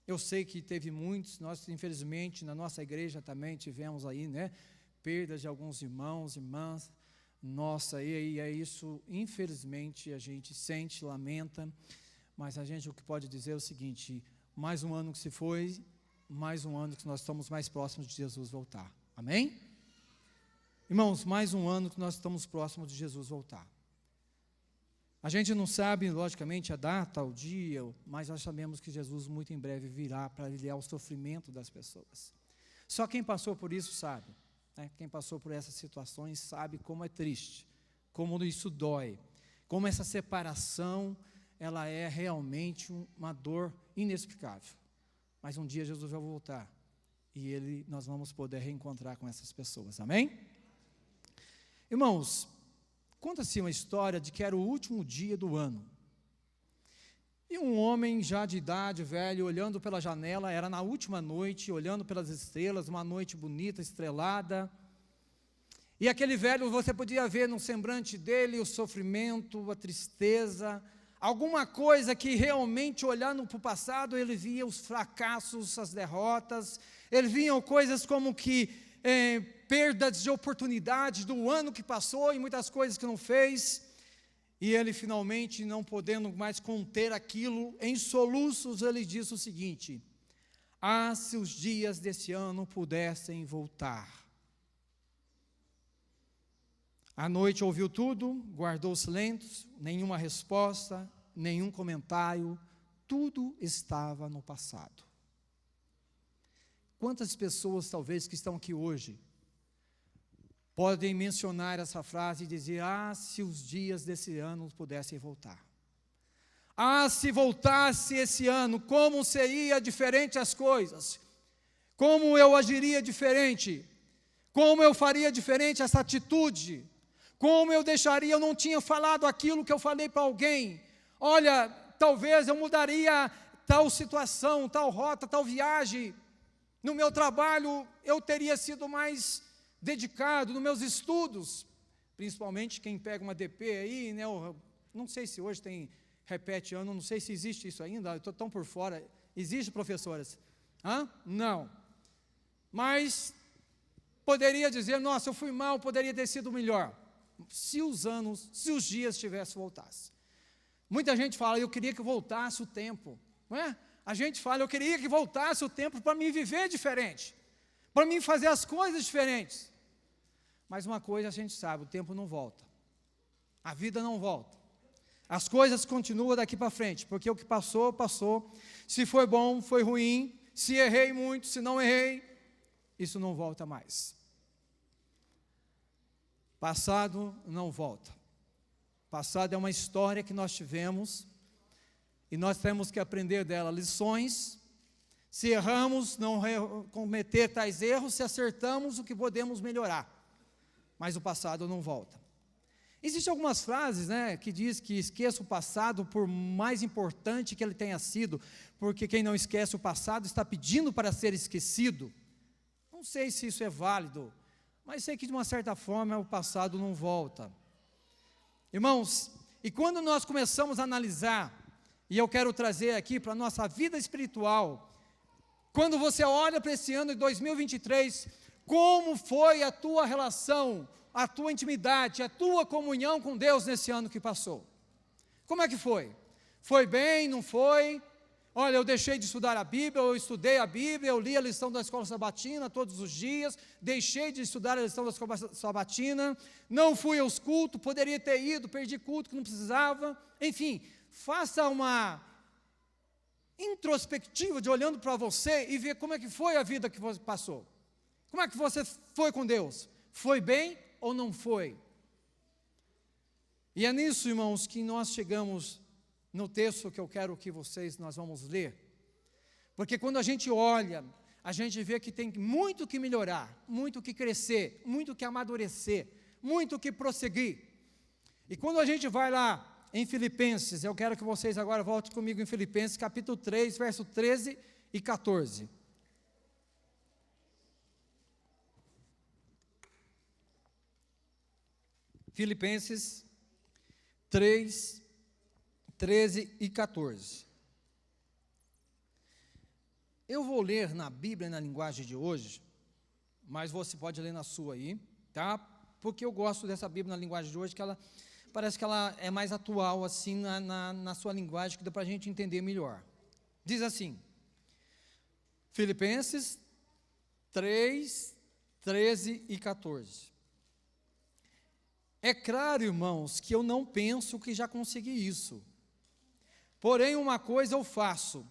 Eu sei que teve muitos, nós infelizmente na nossa igreja também tivemos aí, né, perdas de alguns irmãos, irmãs, nossa, e é isso, infelizmente a gente sente, lamenta, mas a gente o que pode dizer é o seguinte, mais um ano que se foi, mais um ano que nós estamos mais próximos de Jesus voltar, amém? Irmãos, mais um ano que nós estamos próximos de Jesus voltar. A gente não sabe, logicamente, a data, o dia, mas nós sabemos que Jesus muito em breve virá para aliviar o sofrimento das pessoas. Só quem passou por isso sabe, né? Quem passou por essas situações sabe como é triste, como isso dói, como essa separação, ela é realmente uma dor inexplicável. Mas um dia Jesus vai voltar e nós vamos poder reencontrar com essas pessoas, amém? Irmãos, conta-se uma história de que era o último dia do ano. E um homem já de idade, velho, olhando pela janela, era na última noite, olhando pelas estrelas, uma noite bonita, estrelada. E aquele velho, você podia ver no semblante dele o sofrimento, a tristeza, alguma coisa que realmente, olhando para o passado, ele via os fracassos, as derrotas, ele via coisas como que perdas de oportunidade do ano que passou e muitas coisas que não fez, e ele finalmente, não podendo mais conter aquilo, em soluços, ele disse o seguinte: ah, se os dias desse ano pudessem voltar. À noite ouviu tudo, guardou silêncio, nenhuma resposta, nenhum comentário, tudo estava no passado. Quantas pessoas, talvez, que estão aqui hoje, podem mencionar essa frase e dizer: ah, se os dias desse ano pudessem voltar. Ah, se voltasse esse ano, como seria diferente as coisas? Como eu agiria diferente? Como eu faria diferente essa atitude? Como eu deixaria, eu não tinha falado aquilo que eu falei para alguém. Olha, talvez eu mudaria tal situação, tal rota, tal viagem. No meu trabalho, eu teria sido mais dedicado nos meus estudos, principalmente quem pega uma DP aí, né? Não sei se hoje tem repete ano, não sei se existe isso ainda, eu estou tão por fora. Existe, professoras? Não. Mas poderia dizer, nossa, eu fui mal, poderia ter sido melhor. Se os dias voltassem. Muita gente fala, eu queria que voltasse o tempo, não é? A gente fala, eu queria que voltasse o tempo para mim viver diferente, para mim fazer as coisas diferentes. Mas uma coisa a gente sabe, o tempo não volta, a vida não volta, as coisas continuam daqui para frente, porque o que passou, passou, se foi bom, foi ruim, se errei muito, se não errei, isso não volta mais. Passado não volta. Passado é uma história que nós tivemos e nós temos que aprender dela lições. Se erramos, não cometer tais erros, se acertamos, o que podemos melhorar. Mas o passado não volta. Existem algumas frases, né, que diz que esqueça o passado por mais importante que ele tenha sido, porque quem não esquece o passado está pedindo para ser esquecido. Não sei se isso é válido, mas sei que de uma certa forma o passado não volta. Irmãos, e quando nós começamos a analisar, e eu quero trazer aqui para a nossa vida espiritual, quando você olha para esse ano de 2023, como foi a tua relação, a tua intimidade, a tua comunhão com Deus nesse ano que passou? Como é que foi? Foi bem, não foi? Olha, eu deixei de estudar a Bíblia, eu estudei a Bíblia, eu li a lição da escola sabatina todos os dias, deixei de estudar a lição da escola sabatina, não fui aos cultos, poderia ter ido, perdi culto que não precisava. Enfim, faça uma introspectiva de olhando para você e ver como é que foi a vida que você passou. Como é que você foi com Deus? Foi bem ou não foi? E é nisso, irmãos, que nós chegamos no texto que eu quero que nós vamos ler, porque quando a gente olha, a gente vê que tem muito que melhorar, muito que crescer, muito que amadurecer, muito que prosseguir. E quando a gente vai lá em Filipenses, eu quero que vocês agora voltem comigo em Filipenses, capítulo 3, verso 13 e 14. Filipenses 3, 13 e 14. Eu vou ler na Bíblia, na linguagem de hoje, mas você pode ler na sua aí, tá? Porque eu gosto dessa Bíblia na linguagem de hoje, que ela parece que ela é mais atual, assim, na sua linguagem, que dá para a gente entender melhor. Diz assim, Filipenses 3, 13 e 14. É claro, irmãos, que eu não penso que já consegui isso. Porém, uma coisa eu faço,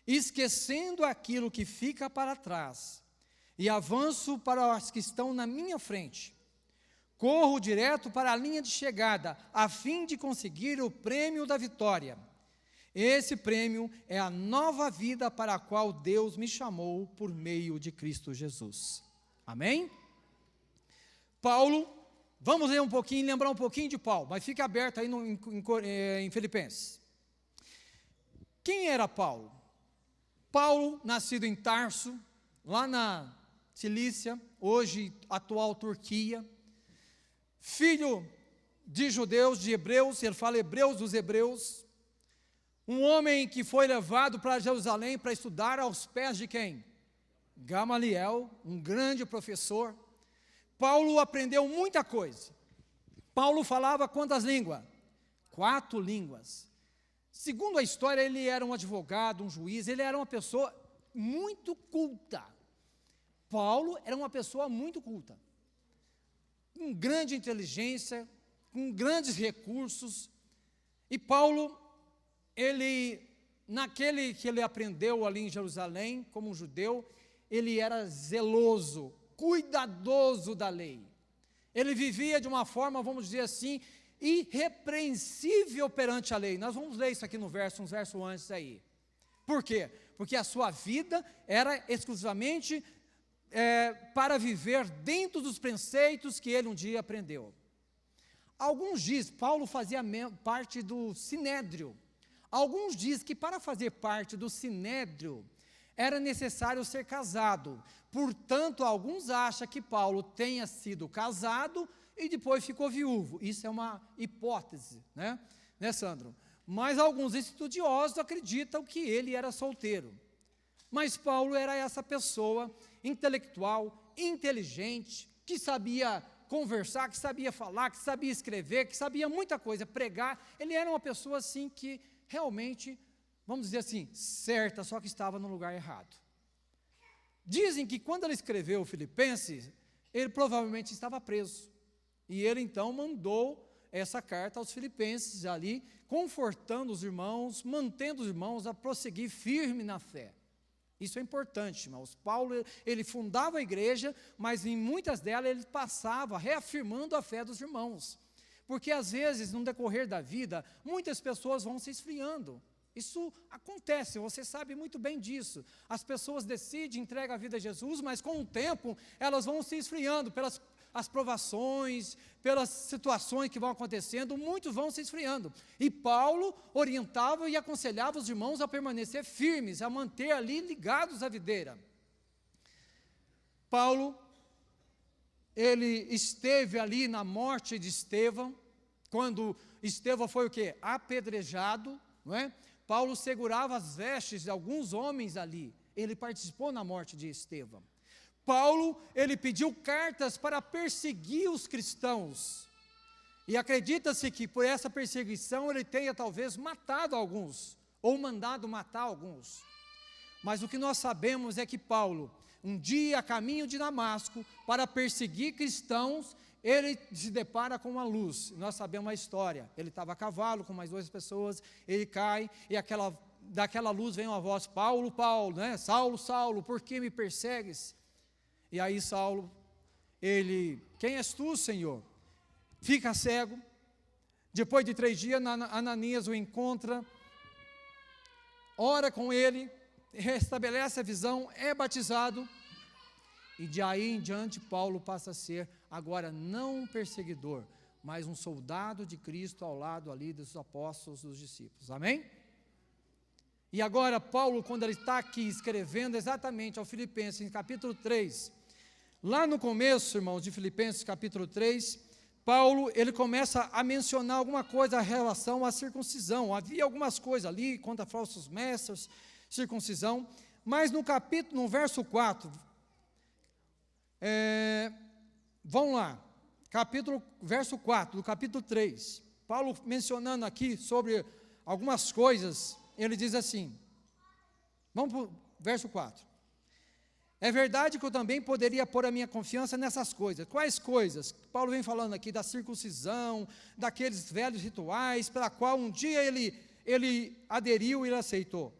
esquecendo aquilo que fica para trás, e avanço para os que estão na minha frente. Corro direto para a linha de chegada, a fim de conseguir o prêmio da vitória. Esse prêmio é a nova vida para a qual Deus me chamou por meio de Cristo Jesus. Amém? Paulo, vamos ler um pouquinho, lembrar um pouquinho de Paulo, mas fique aberto aí em Filipenses. Quem era Paulo? Paulo, nascido em Tarso, lá na Cilícia, hoje atual Turquia, filho de judeus, de hebreus, ele fala hebreus dos hebreus, um homem que foi levado para Jerusalém para estudar aos pés de quem? Gamaliel, um grande professor. Paulo aprendeu muita coisa. Paulo falava quantas línguas? 4 línguas. Segundo a história, ele era um advogado, um juiz, ele era uma pessoa muito culta. Paulo era uma pessoa muito culta, com grande inteligência, com grandes recursos. E Paulo, naquele que ele aprendeu ali em Jerusalém, como um judeu, ele era zeloso, cuidadoso da lei. Ele vivia de uma forma, vamos dizer assim, irrepreensível perante a lei. Nós vamos ler isso aqui no verso, uns versos antes aí. Por quê? Porque a sua vida era exclusivamente para viver dentro dos preceitos que ele um dia aprendeu. Alguns dizem, Paulo fazia parte do Sinédrio. Alguns dizem que para fazer parte do Sinédrio, era necessário ser casado. Portanto, alguns acham que Paulo tenha sido casado e depois ficou viúvo. Isso é uma hipótese, né, Sandro? Mas alguns estudiosos acreditam que ele era solteiro. Mas Paulo era essa pessoa intelectual, inteligente, que sabia conversar, que sabia falar, que sabia escrever, que sabia muita coisa, pregar. Ele era uma pessoa assim que realmente, vamos dizer assim, certa, só que estava no lugar errado. Dizem que quando ele escreveu Filipenses, ele provavelmente estava preso. E ele então mandou essa carta aos filipenses ali, confortando os irmãos, mantendo os irmãos a prosseguir firme na fé. Isso é importante, irmãos. Paulo, ele fundava a igreja, mas em muitas delas ele passava reafirmando a fé dos irmãos. Porque às vezes, no decorrer da vida, muitas pessoas vão se esfriando. Isso acontece, você sabe muito bem disso. As pessoas decidem, entregam a vida a Jesus, mas com o tempo elas vão se esfriando pelas as provações, pelas situações que vão acontecendo, muitos vão se esfriando. E Paulo orientava e aconselhava os irmãos a permanecer firmes, a manter ali ligados à videira. Paulo, ele esteve ali na morte de Estevão, quando Estevão foi o quê? Apedrejado, não é? Paulo segurava as vestes de alguns homens ali, ele participou na morte de Estevão. Paulo, ele pediu cartas para perseguir os cristãos, e acredita-se que por essa perseguição ele tenha talvez matado alguns, ou mandado matar alguns. Mas o que nós sabemos é que Paulo, um dia a caminho de Damasco, para perseguir cristãos, ele se depara com uma luz. Nós sabemos a história, ele estava a cavalo com mais 2 pessoas, ele cai, e daquela luz vem uma voz: Paulo, Paulo, né? Saulo, Saulo, por que me persegues? E aí Saulo, quem és tu, Senhor? Fica cego. Depois de 3 dias, Ananias o encontra, ora com ele, restabelece a visão, é batizado, e de aí em diante Paulo passa a ser agora não um perseguidor, mas um soldado de Cristo ao lado ali dos apóstolos, dos discípulos. Amém? E agora Paulo, quando ele está aqui escrevendo exatamente ao Filipenses, em capítulo 3, lá no começo, irmãos, de Filipenses capítulo 3, Paulo, ele começa a mencionar alguma coisa em relação à circuncisão. Havia algumas coisas ali, contra falsos mestres, circuncisão, mas no verso 4, vamos lá, verso 4, do capítulo 3, Paulo mencionando aqui sobre algumas coisas, ele diz assim, vamos para o verso 4. É verdade que eu também poderia pôr a minha confiança nessas coisas. Quais coisas? Paulo vem falando aqui da circuncisão, daqueles velhos rituais, pela qual um dia ele aderiu e ele aceitou.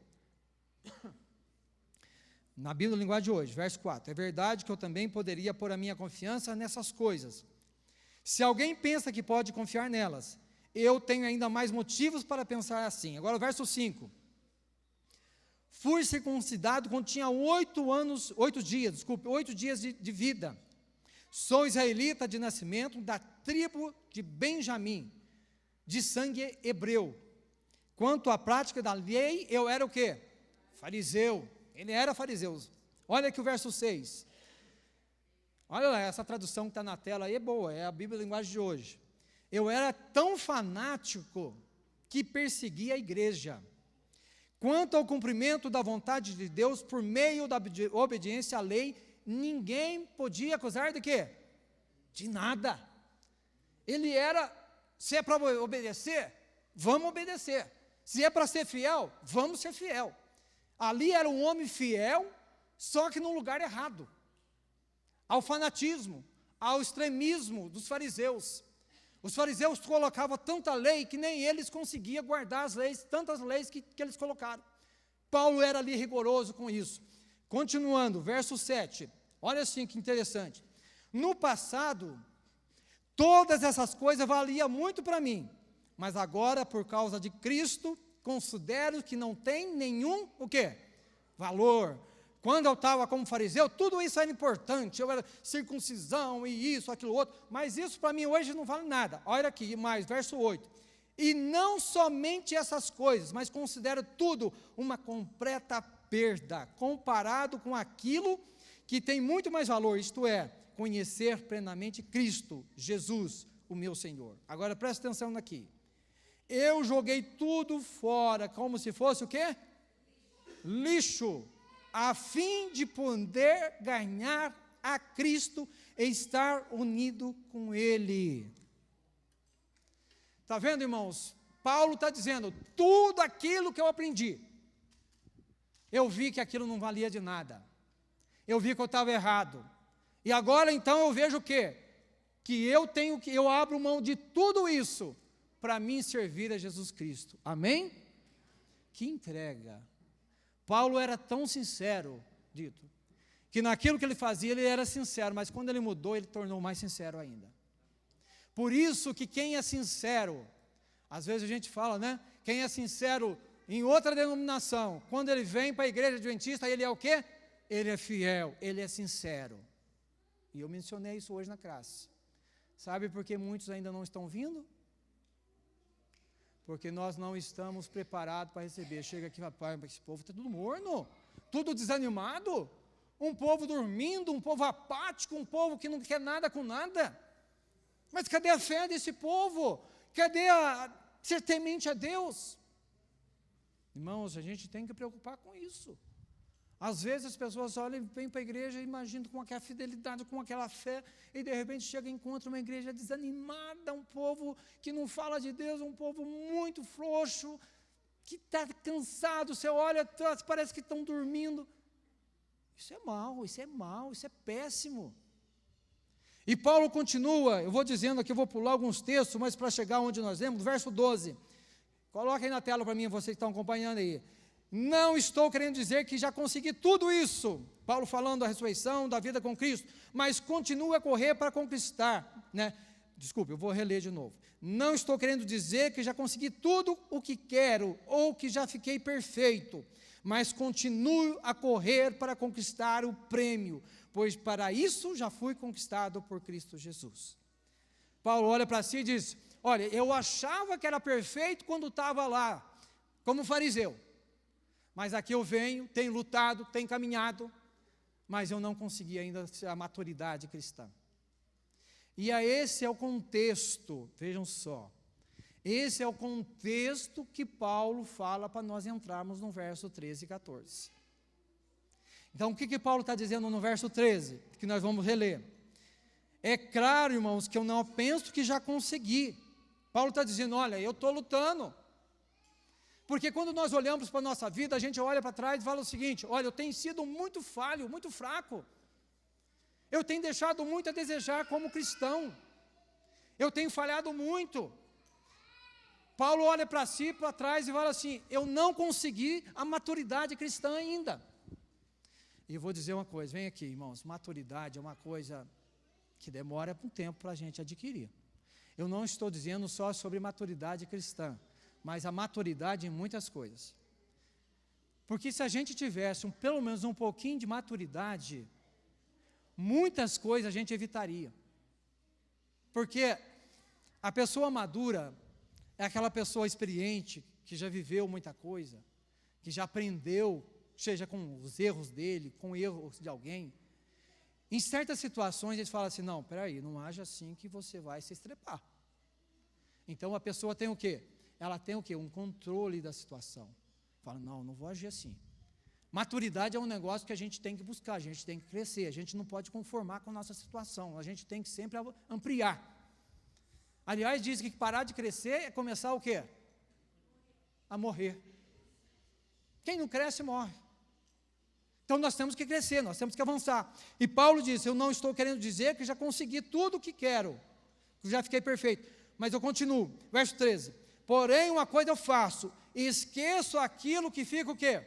Na Bíblia, na linguagem de hoje, verso 4. É verdade que eu também poderia pôr a minha confiança nessas coisas. Se alguém pensa que pode confiar nelas, eu tenho ainda mais motivos para pensar assim. Agora o verso 5. Fui circuncidado quando tinha 8 dias de vida. Sou israelita de nascimento, da tribo de Benjamim, de sangue hebreu. Quanto à prática da lei, eu era o quê? Fariseu. Ele era fariseu. Olha aqui o verso 6. Olha lá, essa tradução que está na tela aí é boa, é a Bíblia linguagem de hoje. Eu era tão fanático que perseguia a igreja. Quanto ao cumprimento da vontade de Deus por meio da obediência à lei, ninguém podia acusar de quê? De nada. Ele era, se é para obedecer, vamos obedecer. Se é para ser fiel, vamos ser fiel. Ali era um homem fiel, só que no lugar errado. Ao fanatismo, ao extremismo dos fariseus. Os fariseus colocavam tanta lei que nem eles conseguiam guardar as leis, tantas leis que eles colocaram. Paulo era ali rigoroso com isso. Continuando, verso 7. Olha assim que interessante. No passado, todas essas coisas valiam muito para mim, mas agora, por causa de Cristo, considero que não tem nenhum, o quê? Valor. Quando eu estava como fariseu, tudo isso era importante, eu era circuncisão e isso, aquilo outro, mas isso para mim hoje não vale nada. Olha aqui, mais, verso 8. E não somente essas coisas, mas considero tudo uma completa perda, comparado com aquilo que tem muito mais valor, isto é, conhecer plenamente Cristo, Jesus, o meu Senhor. Agora presta atenção aqui. Eu joguei tudo fora, como se fosse o quê? Lixo, a fim de poder ganhar a Cristo e estar unido com Ele. Está vendo, irmãos? Paulo está dizendo, tudo aquilo que eu aprendi, eu vi que aquilo não valia de nada. Eu vi que eu estava errado. E agora então eu vejo o quê? Que eu abro mão de tudo isso para mim servir a Jesus Cristo. Amém? Que entrega. Paulo era tão sincero, dito, que naquilo que ele fazia ele era sincero, mas quando ele mudou, ele tornou mais sincero ainda. Por isso que quem é sincero, às vezes a gente fala, né? Quem é sincero em outra denominação, quando ele vem para a igreja adventista, ele é o quê? Ele é fiel, ele é sincero. E eu mencionei isso hoje na classe. Sabe por que muitos ainda não estão vindo? Porque nós não estamos preparados para receber. Chega aqui, rapaz, esse povo está tudo morno, tudo desanimado, um povo dormindo, um povo apático, um povo que não quer nada com nada. Mas cadê a fé desse povo? Cadê ser temente a Deus? Irmãos, a gente tem que preocupar com isso. Às vezes as pessoas olham e vêm para a igreja e imaginam com aquela fidelidade, com aquela fé, e de repente chega e encontra uma igreja desanimada, um povo que não fala de Deus, um povo muito frouxo, que está cansado, você olha, parece que estão dormindo. Isso é mau, isso é péssimo. E Paulo continua, eu vou dizendo aqui, eu vou pular alguns textos, mas para chegar onde nós lemos, verso 12. Coloca aí na tela para mim, vocês que estão acompanhando aí. Não estou querendo dizer que já consegui tudo isso, Paulo falando da ressurreição, da vida com Cristo, mas continuo a correr para conquistar, né? Desculpe, eu vou reler de novo. Não estou querendo dizer que já consegui tudo o que quero, ou que já fiquei perfeito, mas continuo a correr para conquistar o prêmio, pois para isso já fui conquistado por Cristo Jesus. Paulo olha para si e diz, olha, eu achava que era perfeito quando estava lá, como fariseu, mas aqui eu venho, tenho lutado, tenho caminhado, mas eu não consegui ainda a maturidade cristã. E esse é o contexto, vejam só, esse é o contexto que Paulo fala para nós entrarmos no verso 13 e 14. Então, o que Paulo está dizendo no verso 13, que nós vamos reler? É claro, irmãos, que eu não penso que já consegui. Paulo está dizendo, olha, eu estou lutando. Porque quando nós olhamos para a nossa vida, a gente olha para trás e fala o seguinte, olha, eu tenho sido muito falho, muito fraco. Eu tenho deixado muito a desejar como cristão. Eu tenho falhado muito. Paulo olha para si, para trás e fala assim, eu não consegui a maturidade cristã ainda. E eu vou dizer uma coisa, vem aqui, irmãos, maturidade é uma coisa que demora um tempo para a gente adquirir. Eu não estou dizendo só sobre maturidade cristã, mas a maturidade em muitas coisas. Porque se a gente tivesse pelo menos um pouquinho de maturidade, muitas coisas a gente evitaria. Porque a pessoa madura é aquela pessoa experiente, que já viveu muita coisa, que já aprendeu, seja com os erros dele, com erros de alguém. Em certas situações, eles falam assim, não, peraí, não age assim que você vai se estrepar. Então, a pessoa tem o quê? Ela tem o quê? Um controle da situação. Fala, não vou agir assim. Maturidade é um negócio que a gente tem que buscar, a gente tem que crescer, a gente não pode conformar com a nossa situação, a gente tem que sempre ampliar. Aliás, diz que parar de crescer é começar o quê? A morrer. Quem não cresce, morre. Então nós temos que crescer, nós temos que avançar. E Paulo disse, eu não estou querendo dizer que já consegui tudo o que quero, que já fiquei perfeito, mas eu continuo. Verso 13, porém uma coisa eu faço, esqueço aquilo que fica o quê?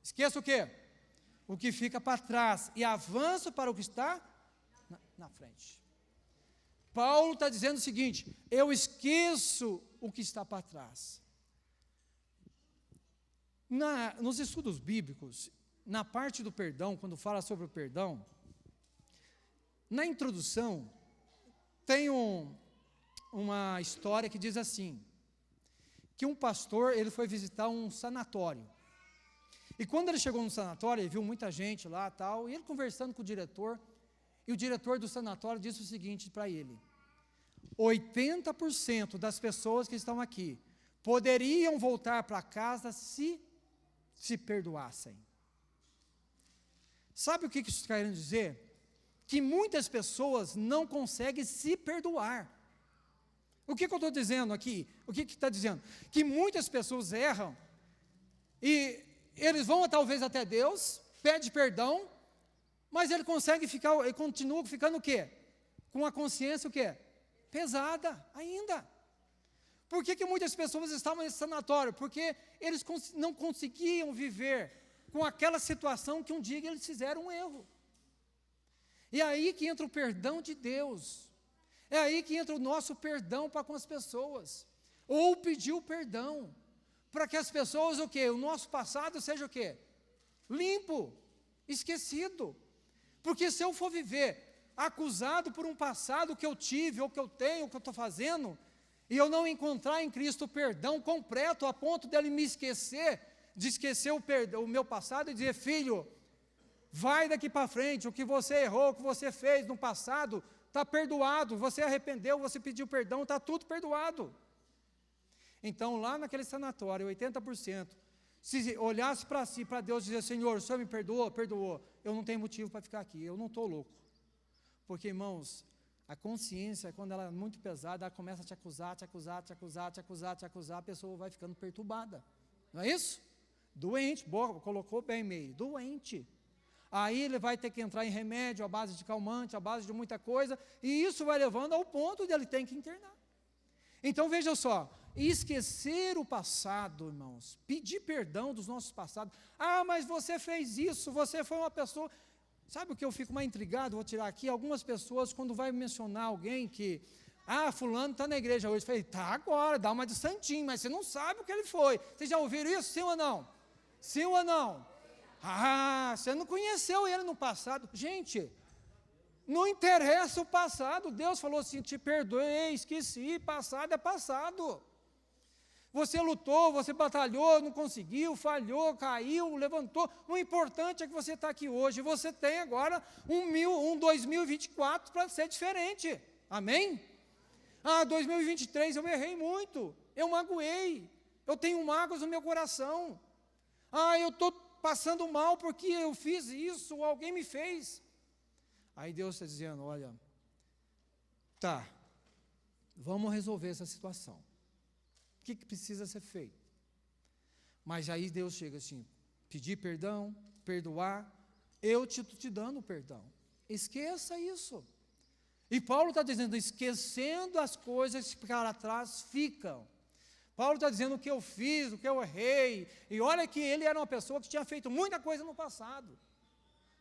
Esqueço o quê? O que fica para trás e avanço para o que está na frente. Paulo está dizendo o seguinte, eu esqueço o que está para trás. Nos estudos bíblicos, na parte do perdão, quando fala sobre o perdão, na introdução, tem uma história que diz assim, que um pastor, ele foi visitar um sanatório. E quando ele chegou no sanatório, ele viu muita gente lá, tal, e ele conversando com o diretor, e o diretor do sanatório disse o seguinte para ele: 80% das pessoas que estão aqui poderiam voltar para casa se perdoassem. Sabe o que isso está querendo dizer? Que muitas pessoas não conseguem se perdoar. O que eu estou dizendo aqui? O que está dizendo? Que muitas pessoas erram e eles vão talvez até Deus, pede perdão, mas ele continua ficando o quê? Com a consciência o quê? Pesada ainda. Por que muitas pessoas estavam nesse sanatório? Porque eles não conseguiam viver com aquela situação que um dia eles fizeram um erro. E é aí que entra o perdão de Deus. É aí que entra o nosso perdão para com as pessoas. Ou pedir o perdão, para que as pessoas, o quê? O nosso passado seja o quê? Limpo, esquecido. Porque se eu for viver acusado por um passado que eu tive, ou que eu tenho, ou que eu estou fazendo, e eu não encontrar em Cristo o perdão completo, a ponto dele me esquecer, de esquecer o meu passado e dizer: filho, vai daqui para frente, o que você errou, o que você fez no passado, está perdoado, você arrependeu, você pediu perdão, está tudo perdoado. Então, lá naquele sanatório, 80%, se olhasse para si, para Deus, e dizer: Senhor, o Senhor me perdoou? Perdoou. Eu não tenho motivo para ficar aqui, eu não estou louco. Porque, irmãos, a consciência, quando ela é muito pesada, ela começa a te acusar, a pessoa vai ficando perturbada. Não é isso? Doente, boa, colocou bem meio, doente. Aí ele vai ter que entrar em remédio, à base de calmante, à base de muita coisa, e isso vai levando ao ponto de ele ter que internar. Então, veja só, esquecer o passado, irmãos, pedir perdão dos nossos passados. Ah, mas você fez isso, você foi uma pessoa... Sabe o que eu fico mais intrigado? Vou tirar aqui. Algumas pessoas, quando vai mencionar alguém que... Ah, fulano está na igreja hoje. Eu falei, tá agora, dá uma de santinho, mas você não sabe o que ele foi. Vocês já ouviram isso? Sim ou não? Sim ou não? Ah, você não conheceu ele no passado. Gente, não interessa o passado. Deus falou assim: te perdoei, esqueci, passado é passado. Você lutou, você batalhou, não conseguiu, falhou, caiu, levantou. O importante é que você está aqui hoje. Você tem agora um 2024 para ser diferente. Amém? Ah, 2023 eu errei muito. Eu magoei. Eu tenho mágoas no meu coração. Ah, eu estou passando mal porque eu fiz isso, ou alguém me fez. Aí Deus está dizendo: olha, tá, vamos resolver essa situação. O que precisa ser feito? Mas aí Deus chega assim: pedir perdão, perdoar, eu te dando perdão. Esqueça isso. E Paulo está dizendo: esquecendo as coisas que para trás ficam. Paulo está dizendo o que eu fiz, o que eu errei. E olha que ele era uma pessoa que tinha feito muita coisa no passado.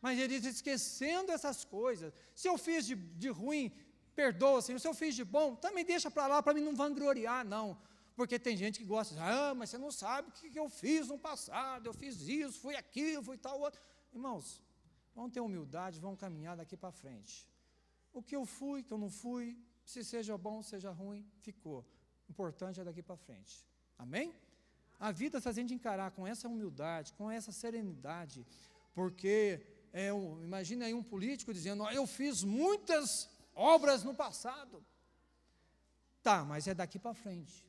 Mas ele diz: esquecendo essas coisas. Se eu fiz de ruim, perdoa, Senhor. Se eu fiz de bom, também deixa para lá, para mim não vangloriar, não. Porque tem gente que gosta, mas você não sabe o que eu fiz no passado, eu fiz isso, fui aquilo, fui tal outro. Irmãos, vamos ter humildade, vamos caminhar daqui para frente. O que eu fui, que eu não fui, se seja bom, seja ruim, ficou. O importante é daqui para frente. Amém? A vida está a gente encarar com essa humildade, com essa serenidade, porque imagina aí um político dizendo: eu fiz muitas obras no passado. Tá, mas é daqui para frente.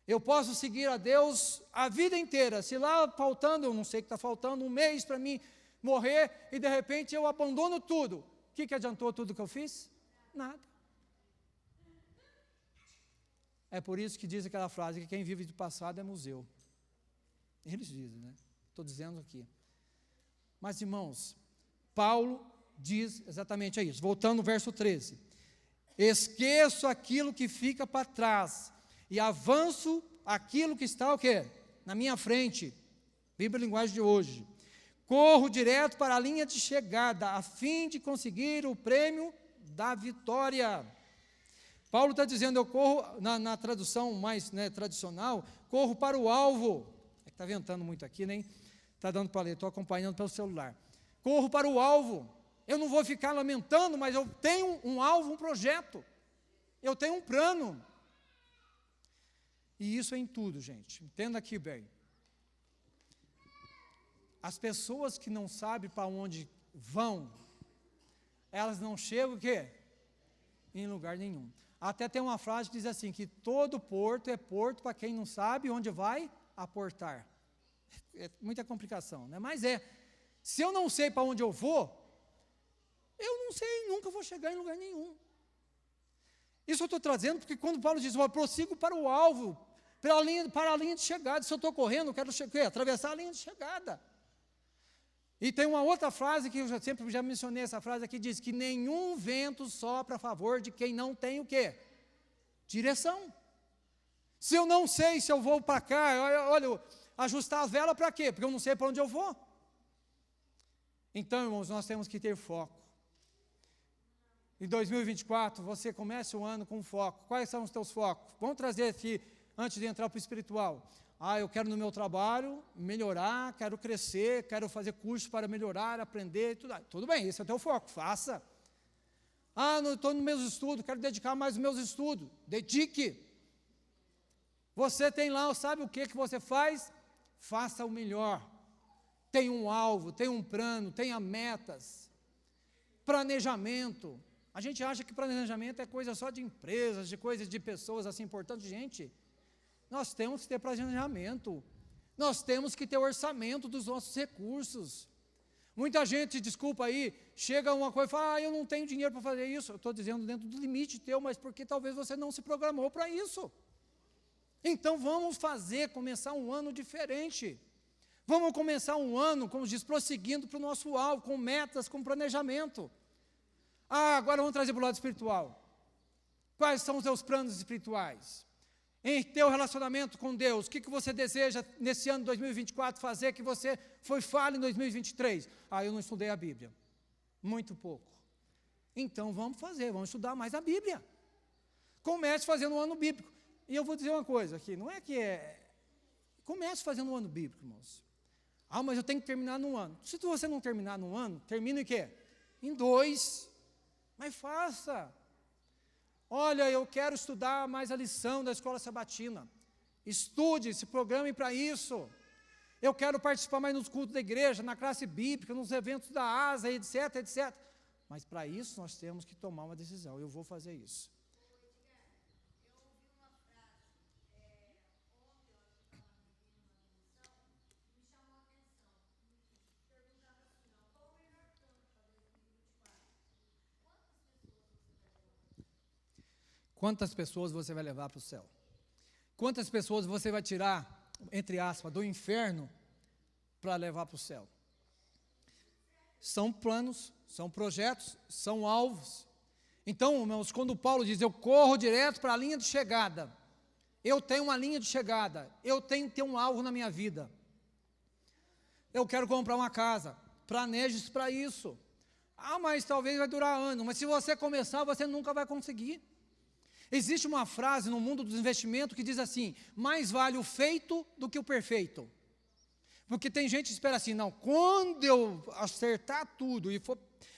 Eu posso seguir a Deus a vida inteira. Se lá faltando, eu não sei o que está faltando, um mês para mim morrer, e de repente eu abandono tudo. O que adiantou tudo que eu fiz? Nada. É por isso que diz aquela frase que quem vive do passado é museu. Eles dizem, né? Estou dizendo aqui. Mas, irmãos, Paulo diz exatamente isso. Voltando no verso 13. Esqueço aquilo que fica para trás e avanço aquilo que está o quê? Na minha frente. Bíblia Linguagem de hoje. Corro direto para a linha de chegada, a fim de conseguir o prêmio da vitória. Paulo está dizendo: eu corro, na tradução mais tradicional, corro para o alvo. Está ventando muito aqui, nem está dando para ler, estou acompanhando pelo celular. Corro para o alvo. Eu não vou ficar lamentando, mas eu tenho um alvo, um projeto. Eu tenho um plano. E isso é em tudo, gente. Entenda aqui bem. As pessoas que não sabem para onde vão, elas não chegam o quê? Em lugar nenhum. Até tem uma frase que diz assim, que todo porto é porto para quem não sabe onde vai aportar. É muita complicação, né? Mas se eu não sei para onde eu vou, eu não sei, nunca vou chegar em lugar nenhum. Isso eu estou trazendo porque quando Paulo diz, eu prossigo para o alvo, para a linha de chegada. Se eu estou correndo, eu quero atravessar a linha de chegada. E tem uma outra frase que eu sempre já mencionei, essa frase aqui, diz que nenhum vento sopra a favor de quem não tem o quê? Direção. Se eu não sei se eu vou para cá, olha, ajustar a vela para quê? Porque eu não sei para onde eu vou. Então, irmãos, nós temos que ter foco. Em 2024, você comece o ano com foco. Quais são os teus focos? Vamos trazer aqui, antes de entrar para o espiritual. Eu quero no meu trabalho melhorar, quero crescer, quero fazer curso para melhorar, aprender, tudo bem, esse é o teu foco, faça. Não estou nos meus estudos, quero dedicar mais aos meus estudos, dedique. Você tem lá, sabe o que você faz? Faça o melhor. Tenha um alvo, tenha um plano, tenha metas. Planejamento. A gente acha que planejamento é coisa só de empresas, de coisas de pessoas assim importantes. Gente, nós temos que ter planejamento, nós temos que ter orçamento dos nossos recursos. Muita gente, desculpa aí, chega uma coisa e fala, eu não tenho dinheiro para fazer isso. Eu estou dizendo dentro do limite teu, mas porque talvez você não se programou para isso. Então vamos começar um ano diferente. Vamos começar um ano, como diz, prosseguindo para o nosso alvo, com metas, com planejamento. Agora vamos trazer para o lado espiritual. Quais são os teus planos espirituais? Em teu relacionamento com Deus, o que você deseja nesse ano de 2024 fazer que você foi falho em 2023? Eu não estudei a Bíblia. Muito pouco. Então vamos estudar mais a Bíblia. Comece fazendo um ano bíblico. E eu vou dizer uma coisa aqui, não é que comece fazendo um ano bíblico, irmãos. Mas eu tenho que terminar no ano. Se você não terminar no ano, termina em quê? Em 2. Mas faça. Olha, eu quero estudar mais a lição da escola sabatina. Estude, se programe para isso. Eu quero participar mais nos cultos da igreja, na classe bíblica, nos eventos da ASA, etc, etc. Mas para isso nós temos que tomar uma decisão. Eu vou fazer isso. Quantas pessoas você vai levar para o céu? Quantas pessoas você vai tirar, entre aspas, do inferno para levar para o céu? São planos, são projetos, são alvos. Então, irmãos, quando Paulo diz, eu corro direto para a linha de chegada, eu tenho uma linha de chegada, eu tenho que ter um alvo na minha vida. Eu quero comprar uma casa, planeje-se para isso. Mas talvez vai durar anos, mas se você começar, você nunca vai conseguir. Existe uma frase no mundo dos investimentos que diz assim, mais vale o feito do que o perfeito. Porque tem gente que espera assim, não, quando eu acertar tudo e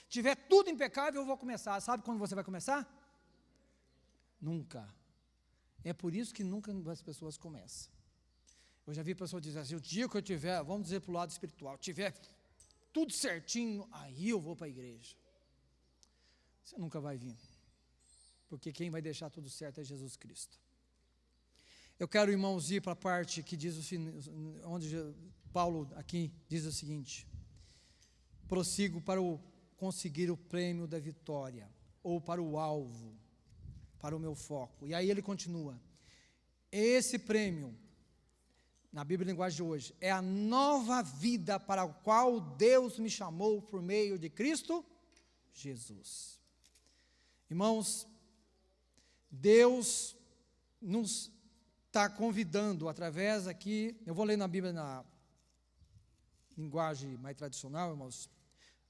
tiver tudo impecável, eu vou começar. Sabe quando você vai começar? Nunca. É por isso que nunca as pessoas começam. Eu já vi pessoas dizer assim, o dia que eu tiver, vamos dizer para o lado espiritual, tiver tudo certinho, aí eu vou para a igreja. Você nunca vai vir. Porque quem vai deixar tudo certo é Jesus Cristo. Eu quero, irmãos, ir para a parte que diz onde Paulo aqui diz o seguinte, prossigo para conseguir o prêmio da vitória, ou para o alvo, para o meu foco. E aí ele continua, esse prêmio, na Bíblia Linguagem de hoje, é a nova vida para a qual Deus me chamou por meio de Cristo Jesus. Irmãos, Deus nos está convidando através aqui, eu vou ler na Bíblia na linguagem mais tradicional, irmãos,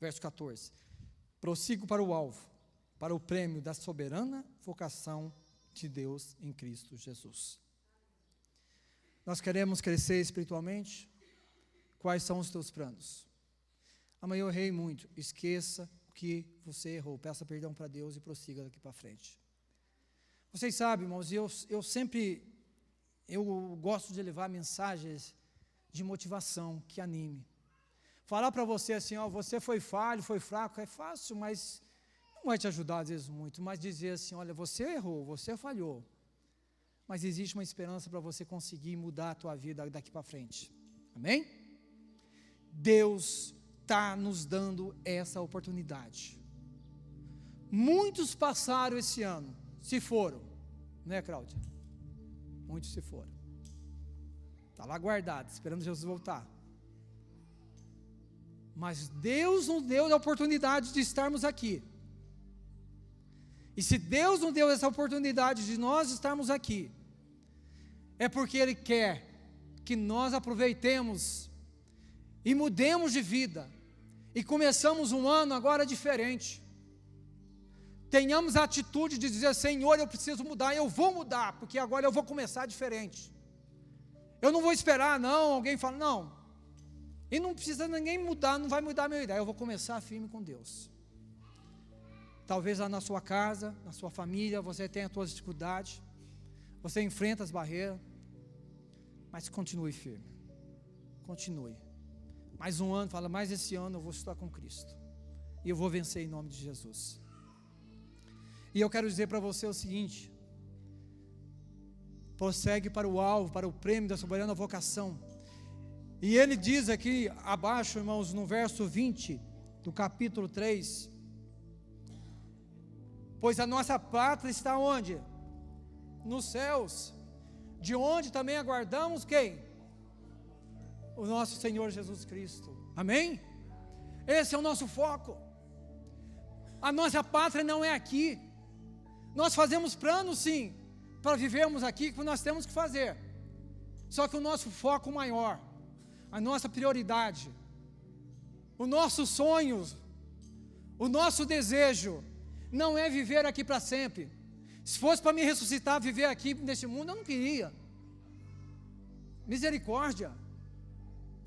verso 14. Prossigo para o alvo, para o prêmio da soberana vocação de Deus em Cristo Jesus. Nós queremos crescer espiritualmente? Quais são os teus planos? Amanhã eu errei muito. Esqueça o que você errou. Peça perdão para Deus e prossiga daqui para frente. Vocês sabem, irmãos, eu gosto de levar mensagens de motivação, que anime. Falar para você assim, ó, você foi falho, foi fraco, é fácil, mas não vai te ajudar às vezes muito. Mas dizer assim, olha, você errou, você falhou, mas existe uma esperança para você conseguir mudar a tua vida daqui para frente. Amém? Deus está nos dando essa oportunidade. Muitos passaram esse ano, se foram, né, Cláudia? Muitos se foram. Está lá guardado, esperando Jesus voltar. Mas Deus nos deu a oportunidade de estarmos aqui. E se Deus nos deu essa oportunidade de nós estarmos aqui, é porque Ele quer que nós aproveitemos e mudemos de vida, e começamos um ano agora diferente. Tenhamos a atitude de dizer, Senhor, eu preciso mudar, eu vou mudar, porque agora eu vou começar diferente. Eu não vou esperar, não, alguém fala, não. E não precisa ninguém mudar, não vai mudar a minha ideia, eu vou começar firme com Deus. Talvez lá na sua casa, na sua família, você tenha as suas dificuldades, você enfrenta as barreiras, mas continue firme, continue. Mais um ano, fala, mais esse ano eu vou estar com Cristo, e eu vou vencer em nome de Jesus. E eu quero dizer para você o seguinte, prossegue para o alvo, para o prêmio da soberana vocação. E ele diz aqui abaixo, irmãos, no verso 20 do capítulo 3, pois a nossa pátria está onde? Nos céus, de onde também aguardamos quem? O nosso Senhor Jesus Cristo. Amém? Esse é o nosso foco. A nossa pátria não é aqui. Nós fazemos planos sim, para vivermos aqui, que nós temos que fazer. Só que o nosso foco maior, a nossa prioridade, o nosso sonho, o nosso desejo, não é viver aqui para sempre. Se fosse para me ressuscitar, viver aqui neste mundo, eu não queria. Misericórdia.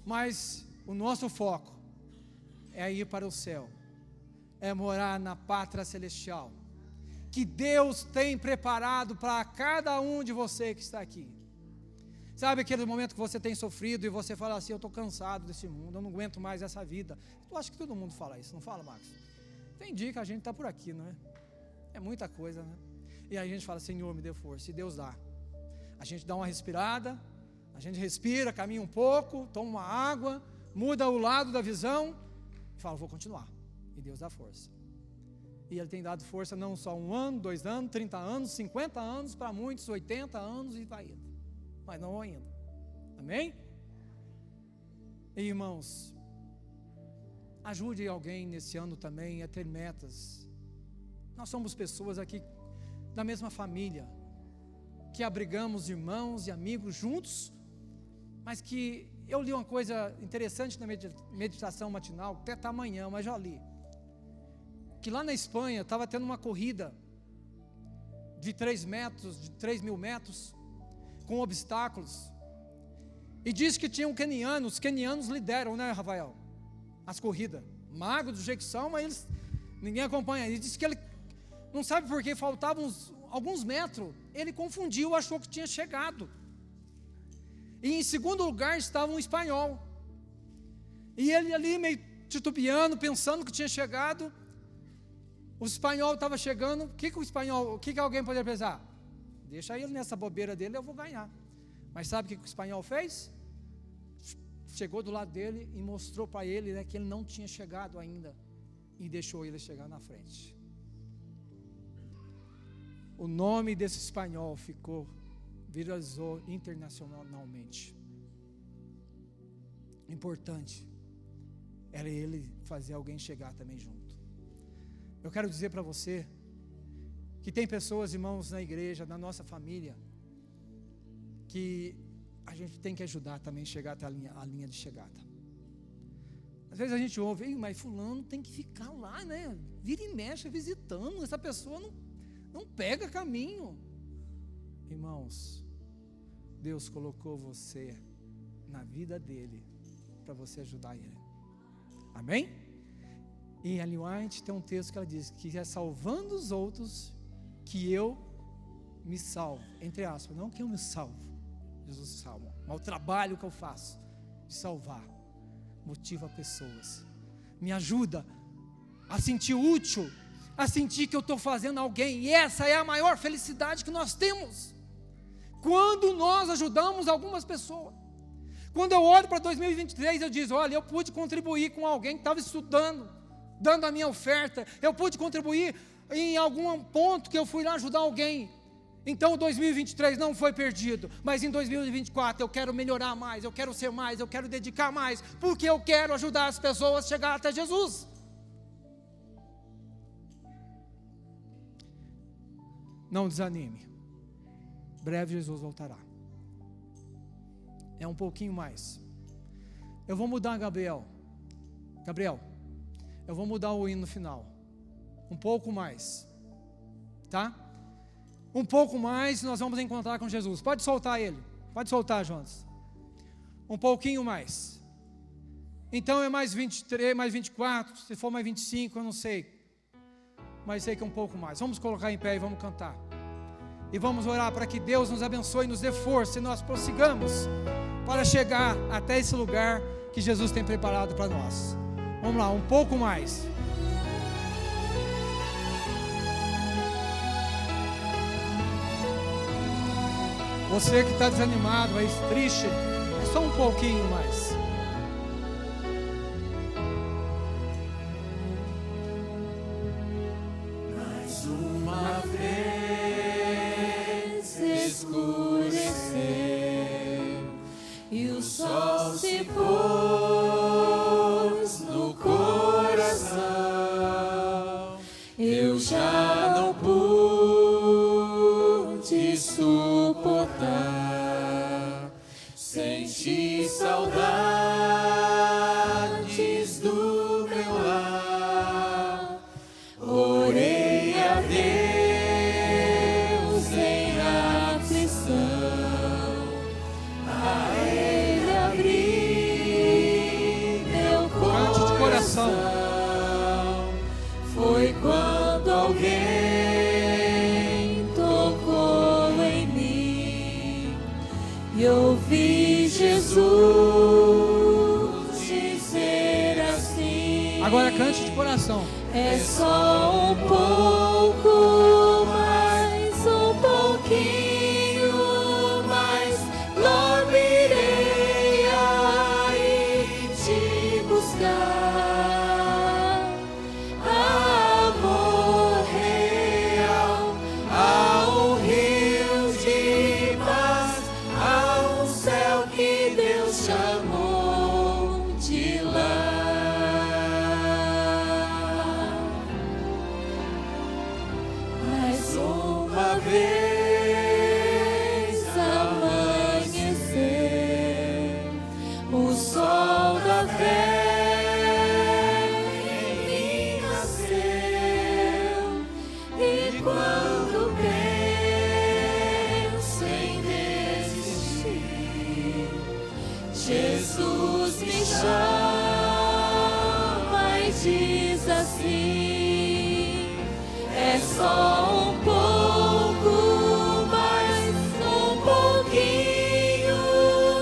Mas o nosso foco é ir para o céu, é morar na pátria celestial, que Deus tem preparado para cada um de você que está aqui. Sabe aquele momento que você tem sofrido e você fala assim, eu estou cansado desse mundo, eu não aguento mais essa vida. Eu acho que todo mundo fala isso, não fala, Marcos? Tem dia que a gente está por aqui, não é? É muita coisa, né? E aí a gente fala, Senhor, me dê força, e Deus dá. A gente dá uma respirada, a gente respira, caminha um pouco, toma uma água, muda o lado da visão, e fala, vou continuar. E Deus dá força. E Ele tem dado força não só 1 ano, 2 anos, 30 anos, 50 anos, para muitos 80 anos e vai indo. Mas não ainda. Amém? E, irmãos, ajude alguém nesse ano também a ter metas. Nós somos pessoas aqui da mesma família, que abrigamos irmãos e amigos juntos, mas que eu li uma coisa interessante na meditação matinal, até está amanhã, mas já li, que lá na Espanha estava tendo uma corrida de 3 metros, de 3.000 metros, com obstáculos, e diz que tinham quenianos, os quenianos lideram, né, Rafael, as corridas, magros do jeito que são, mas ninguém acompanha, e diz que ele, não sabe por que, faltavam alguns metros, ele confundiu, achou que tinha chegado, e em segundo lugar estava um espanhol, e ele ali meio titubeando, pensando que tinha chegado, o espanhol estava chegando, o que alguém poderia pensar? Deixa ele nessa bobeira dele, eu vou ganhar. Mas sabe o que o espanhol fez? Chegou do lado dele e mostrou para ele, né, que ele não tinha chegado ainda, e deixou ele chegar na frente. O nome desse espanhol viralizou internacionalmente. Importante era ele fazer alguém chegar também junto. Eu quero dizer para você que tem pessoas, irmãos, na igreja, na nossa família, que a gente tem que ajudar também a chegar até a linha de chegada. Às vezes a gente ouve, mas fulano tem que ficar lá, né? Vira e mexe visitando, essa pessoa não pega caminho. Irmãos, Deus colocou você na vida dele para você ajudar ele. Amém? E Ellen White tem um texto que ela diz que é salvando os outros que eu me salvo, entre aspas, não que eu me salvo, Jesus salva, mas o trabalho que eu faço de salvar motiva pessoas, me ajuda a sentir útil, a sentir que eu estou fazendo alguém, e essa é a maior felicidade que nós temos, quando nós ajudamos algumas pessoas. Quando eu olho para 2023, eu digo, olha, eu pude contribuir com alguém que estava estudando, dando a minha oferta, eu pude contribuir em algum ponto que eu fui lá ajudar alguém. Então 2023 não foi perdido, mas em 2024 eu quero melhorar mais, eu quero ser mais, eu quero dedicar mais, porque eu quero ajudar as pessoas a chegar até Jesus. Não desanime, breve Jesus voltará. É um pouquinho mais. Eu vou mudar, Gabriel, eu vou mudar o hino no final, um pouco mais, tá? Um pouco mais nós vamos encontrar com Jesus. Pode soltar ele, pode soltar, Jonas. Um pouquinho mais. Então é mais 23, mais 24, se for mais 25, eu não sei, mas sei que é um pouco mais. Vamos colocar em pé e vamos cantar, e vamos orar para que Deus nos abençoe e nos dê força, e nós prossigamos para chegar até esse lugar que Jesus tem preparado para nós. Vamos lá, um pouco mais. Você que está desanimado, mais triste, é só um pouquinho mais. Mais uma vez escureceu e o sol se pôs no coração. Eu já não pude suportar, senti saudades do meu lar. Orei a Deus em aflição, a Ele abri meu coração. Foi quando alguém tocou em mim e ouvi Jesus dizer assim. Agora cante de coração. É só um pouco mais, um pouquinho mais. Logo irei aí te buscar. Amor real, há um rio de paz, há um céu que Deus chamou de lá. Mais uma vez amanhecer, o sol da fé em mim nasceu, e quando penso em desistir, Jesus me chama e diz assim: é só um pouco mais, um pouquinho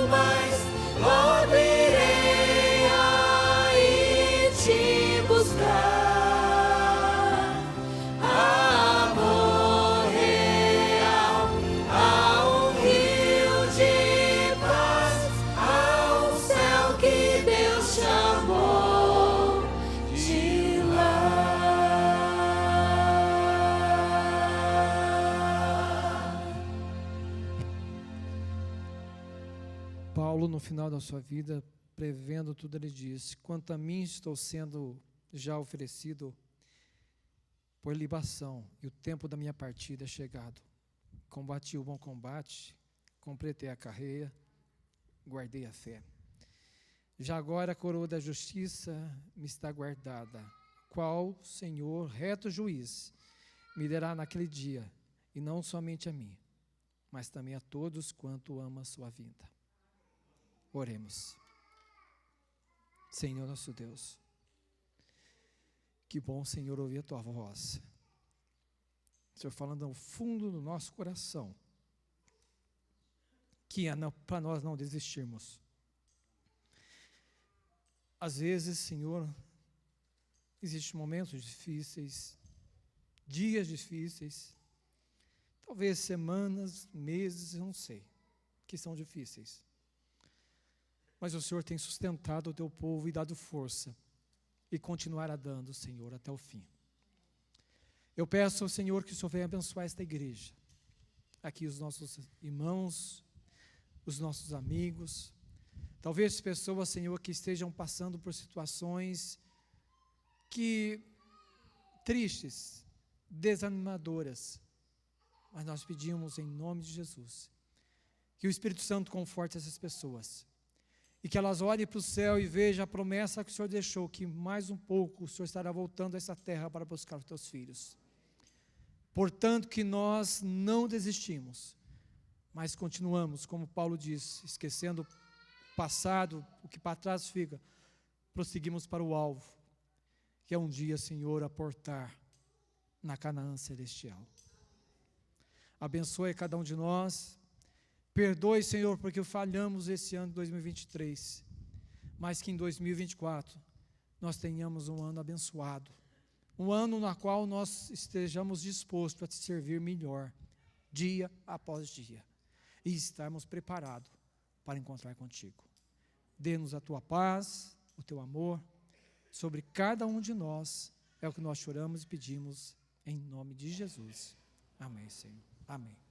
mais. Logo irei aí te buscar. Amor real, há um rio de paz, há um céu que Deus chamou de lá. Paulo, no final da sua vida, prevendo tudo, ele diz: quanto a mim, estou sendo já oferecido por libação, e o tempo da minha partida é chegado. Combati o bom combate, completei a carreira, guardei a fé. Já agora a coroa da justiça me está guardada, qual Senhor, reto juiz, me dará naquele dia, e não somente a mim, mas também a todos quanto ama a sua vinda. Oremos. Senhor nosso Deus, que bom, Senhor, ouvir a tua voz. O Senhor falando no fundo do nosso coração, que é para nós não desistirmos. Às vezes, Senhor, existem momentos difíceis, dias difíceis, talvez semanas, meses, eu não sei, que são difíceis. Mas o Senhor tem sustentado o teu povo e dado força, e continuará dando, Senhor, até o fim. Eu peço ao Senhor que o Senhor venha abençoar esta igreja, aqui os nossos irmãos, os nossos amigos, talvez pessoas, Senhor, que estejam passando por situações tristes, desanimadoras, mas nós pedimos em nome de Jesus, que o Espírito Santo conforte essas pessoas, e que elas olhem para o céu e vejam a promessa que o Senhor deixou, que mais um pouco o Senhor estará voltando a essa terra para buscar os teus filhos. Portanto, que nós não desistimos, mas continuamos, como Paulo diz, esquecendo o passado, o que para trás fica, prosseguimos para o alvo, que é um dia, Senhor, aportar na Canaã celestial. Abençoe cada um de nós, perdoe, Senhor, porque falhamos esse ano de 2023, mas que em 2024 nós tenhamos um ano abençoado, um ano no qual nós estejamos dispostos a te servir melhor, dia após dia, e estarmos preparados para encontrar contigo. Dê-nos a tua paz, o teu amor, sobre cada um de nós, é o que nós choramos e pedimos, em nome de Jesus. Amém, Senhor. Amém.